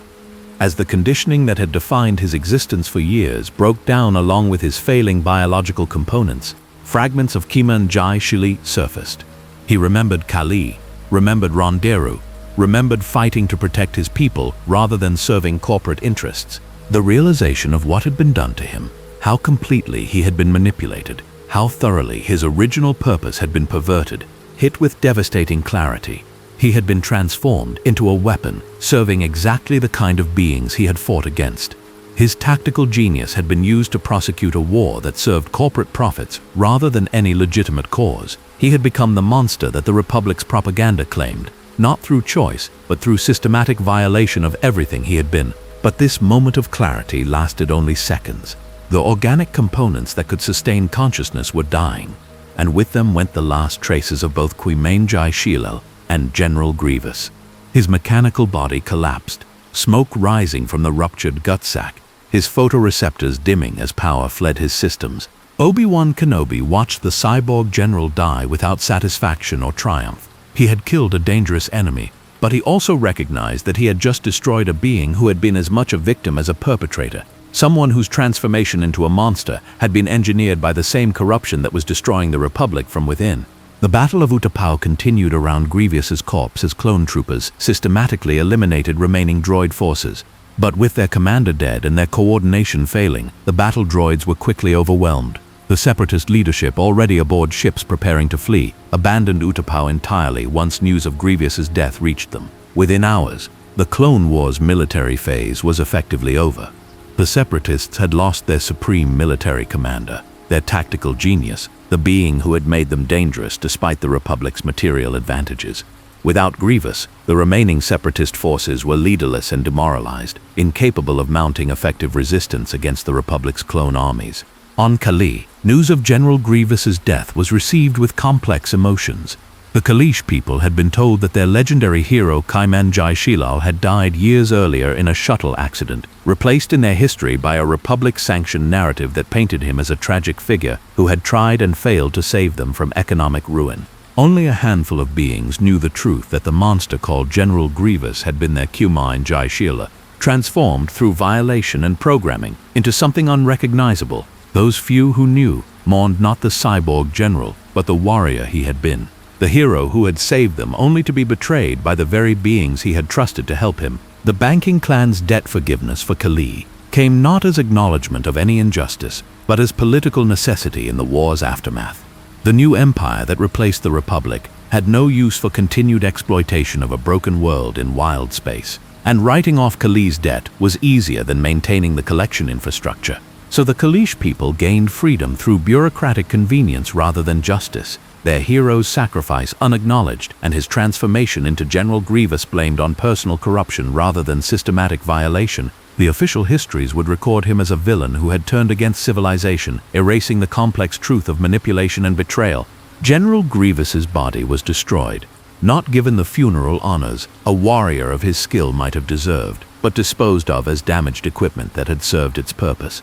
As the conditioning that had defined his existence for years broke down along with his failing biological components, fragments of Kamayan Jai Shilal surfaced. He remembered Kali, remembered Ronderu, remembered fighting to protect his people rather than serving corporate interests. The realization of what had been done to him, how completely he had been manipulated, how thoroughly his original purpose had been perverted, hit with devastating clarity. He had been transformed into a weapon, serving exactly the kind of beings he had fought against. His tactical genius had been used to prosecute a war that served corporate profits rather than any legitimate cause. He had become the monster that the Republic's propaganda claimed, not through choice, but through systematic violation of everything he had been. But this moment of clarity lasted only seconds. The organic components that could sustain consciousness were dying, and with them went the last traces of both Kamayan Jai Shilal and General Grievous. His mechanical body collapsed, smoke rising from the ruptured gut sac, his photoreceptors dimming as power fled his systems. Obi-Wan Kenobi watched the cyborg general die without satisfaction or triumph. He had killed a dangerous enemy, but he also recognized that he had just destroyed a being who had been as much a victim as a perpetrator, someone whose transformation into a monster had been engineered by the same corruption that was destroying the Republic from within. The Battle of Utapau continued around Grievous's corpse as clone troopers systematically eliminated remaining droid forces. But with their commander dead and their coordination failing, the battle droids were quickly overwhelmed. The Separatist leadership, already aboard ships preparing to flee, abandoned Utapau entirely once news of Grievous's death reached them. Within hours, the Clone Wars military phase was effectively over. The Separatists had lost their supreme military commander, their tactical genius, the being who had made them dangerous despite the Republic's material advantages. Without Grievous, the remaining Separatist forces were leaderless and demoralized, incapable of mounting effective resistance against the Republic's clone armies. On Kali, news of General Grievous's death was received with complex emotions. The Kalish people had been told that their legendary hero Kaiman Jai Shilal had died years earlier in a shuttle accident, replaced in their history by a Republic-sanctioned narrative that painted him as a tragic figure who had tried and failed to save them from economic ruin. Only a handful of beings knew the truth that the monster called General Grievous had been their Kaiman Jai Shilal, transformed through violation and programming into something unrecognizable. Those few who knew mourned not the cyborg general, but the warrior he had been. The hero who had saved them only to be betrayed by the very beings he had trusted to help him. The banking clan's debt forgiveness for Kali came not as acknowledgement of any injustice, but as political necessity in the war's aftermath. The new empire that replaced the Republic had no use for continued exploitation of a broken world in wild space, and writing off Kali's debt was easier than maintaining the collection infrastructure. So the Kalish people gained freedom through bureaucratic convenience rather than justice, their hero's sacrifice unacknowledged and his transformation into General Grievous blamed on personal corruption rather than systematic violation. The official histories would record him as a villain who had turned against civilization, erasing the complex truth of manipulation and betrayal. General Grievous's body was destroyed, not given the funeral honors a warrior of his skill might have deserved, but disposed of as damaged equipment that had served its purpose.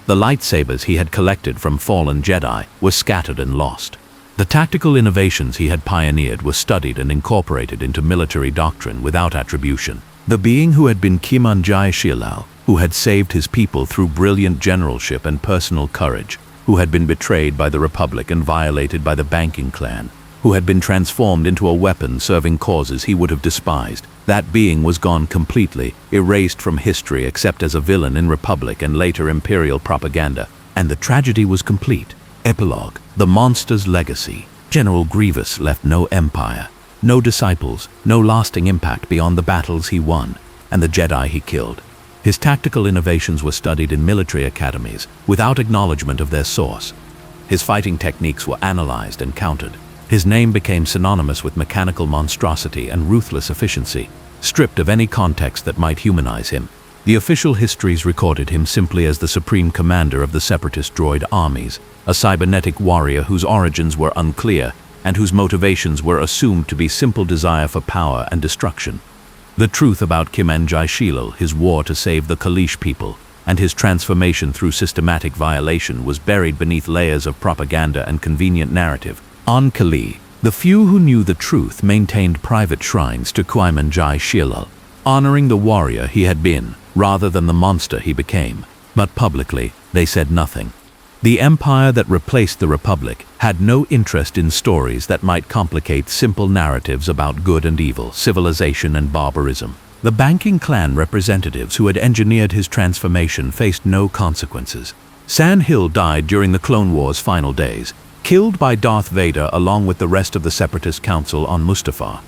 The lightsabers he had collected from fallen Jedi were scattered and lost. The tactical innovations he had pioneered were studied and incorporated into military doctrine without attribution. The being who had been Kaiman Jai Shilal, who had saved his people through brilliant generalship and personal courage, who had been betrayed by the Republic and violated by the banking clan, who had been transformed into a weapon serving causes he would have despised. That being was gone completely, erased from history except as a villain in Republic and later Imperial propaganda. And the tragedy was complete. Epilogue: the monster's legacy. General Grievous left no empire, no disciples, no lasting impact beyond the battles he won and the Jedi he killed. His tactical innovations were studied in military academies without acknowledgement of their source. His fighting techniques were analyzed and countered. His name became synonymous with mechanical monstrosity and ruthless efficiency, stripped of any context that might humanize him. The official histories recorded him simply as the supreme commander of the Separatist droid armies, a cybernetic warrior whose origins were unclear and whose motivations were assumed to be simple desire for power and destruction. The truth about Kaiman Jai Shilal, his war to save the Kalish people, and his transformation through systematic violation was buried beneath layers of propaganda and convenient narrative. On Kali, the few who knew the truth maintained private shrines to Kaiman Jai Shilal, honoring the warrior he had been rather than the monster he became. But publicly, they said nothing. The empire that replaced the Republic had no interest in stories that might complicate simple narratives about good and evil, civilization and barbarism. The banking clan representatives who had engineered his transformation faced no consequences. San Hill died during the Clone Wars' final days, killed by Darth Vader along with the rest of the Separatist Council on Mustafar.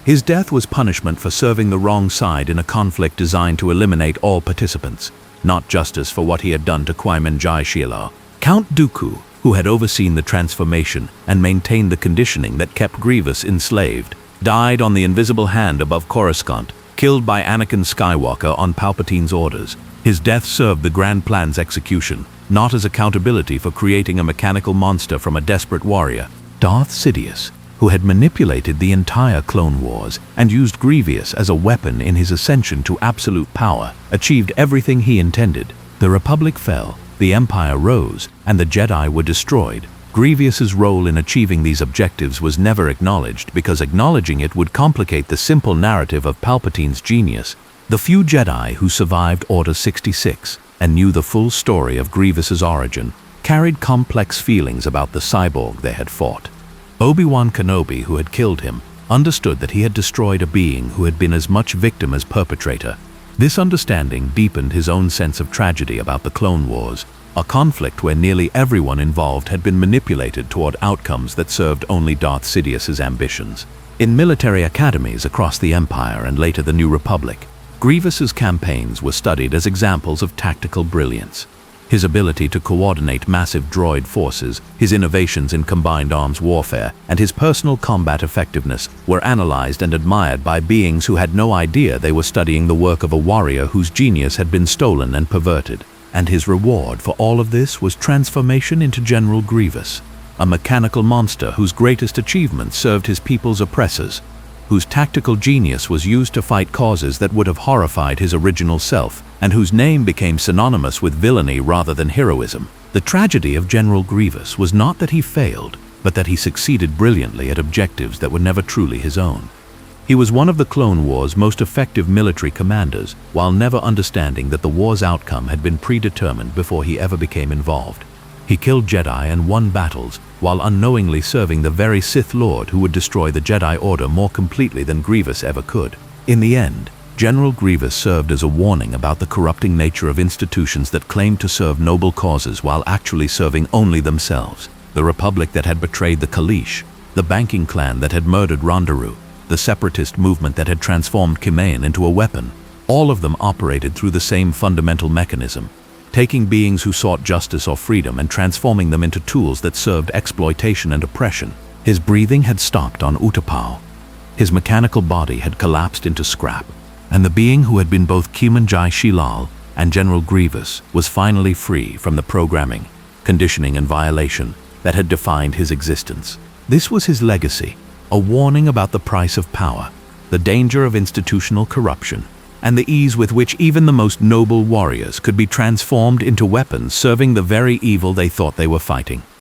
His death was punishment for serving the wrong side in a conflict designed to eliminate all participants, not justice for what he had done to Kaiman Jai Shilal. Count Dooku, who had overseen the transformation and maintained the conditioning that kept Grievous enslaved, died on the invisible hand above Coruscant, killed by Anakin Skywalker on Palpatine's orders. His death served the grand plan's execution, not as accountability for creating a mechanical monster from a desperate warrior. Darth Sidious, who had manipulated the entire Clone Wars and used Grievous as a weapon in his ascension to absolute power, achieved everything he intended. The Republic fell, the Empire rose, and the Jedi were destroyed. Grievous's role in achieving these objectives was never acknowledged because acknowledging it would complicate the simple narrative of Palpatine's genius. The few Jedi who survived Order 66 and knew the full story of Grievous's origin carried complex feelings about the cyborg they had fought. Obi-Wan Kenobi, who had killed him, understood that he had destroyed a being who had been as much victim as perpetrator. This understanding deepened his own sense of tragedy about the Clone Wars, a conflict where nearly everyone involved had been manipulated toward outcomes that served only Darth Sidious's ambitions. In military academies across the Empire and later the New Republic, Grievous's campaigns were studied as examples of tactical brilliance. His ability to coordinate massive droid forces, his innovations in combined arms warfare, and his personal combat effectiveness were analyzed and admired by beings who had no idea they were studying the work of a warrior whose genius had been stolen and perverted. And his reward for all of this was transformation into General Grievous, a mechanical monster whose greatest achievement served his people's oppressors, whose tactical genius was used to fight causes that would have horrified his original self, and whose name became synonymous with villainy rather than heroism. The tragedy of General Grievous was not that he failed, but that he succeeded brilliantly at objectives that were never truly his own. He was one of the Clone Wars' most effective military commanders, while never understanding that the war's outcome had been predetermined before he ever became involved. He killed Jedi and won battles, while unknowingly serving the very Sith Lord who would destroy the Jedi Order more completely than Grievous ever could. In the end, General Grievous served as a warning about the corrupting nature of institutions that claimed to serve noble causes while actually serving only themselves. The Republic that had betrayed the Kaleesh, the banking clan that had murdered Rondaroo, the separatist movement that had transformed Kimain into a weapon, all of them operated through the same fundamental mechanism, taking beings who sought justice or freedom and transforming them into tools that served exploitation and oppression. His breathing had stopped on Utapau. His mechanical body had collapsed into scrap, and the being who had been both Kumanjai Shilal and General Grievous was finally free from the programming, conditioning, and violation that had defined his existence. This was his legacy, a warning about the price of power, the danger of institutional corruption, and the ease with which even the most noble warriors could be transformed into weapons serving the very evil they thought they were fighting.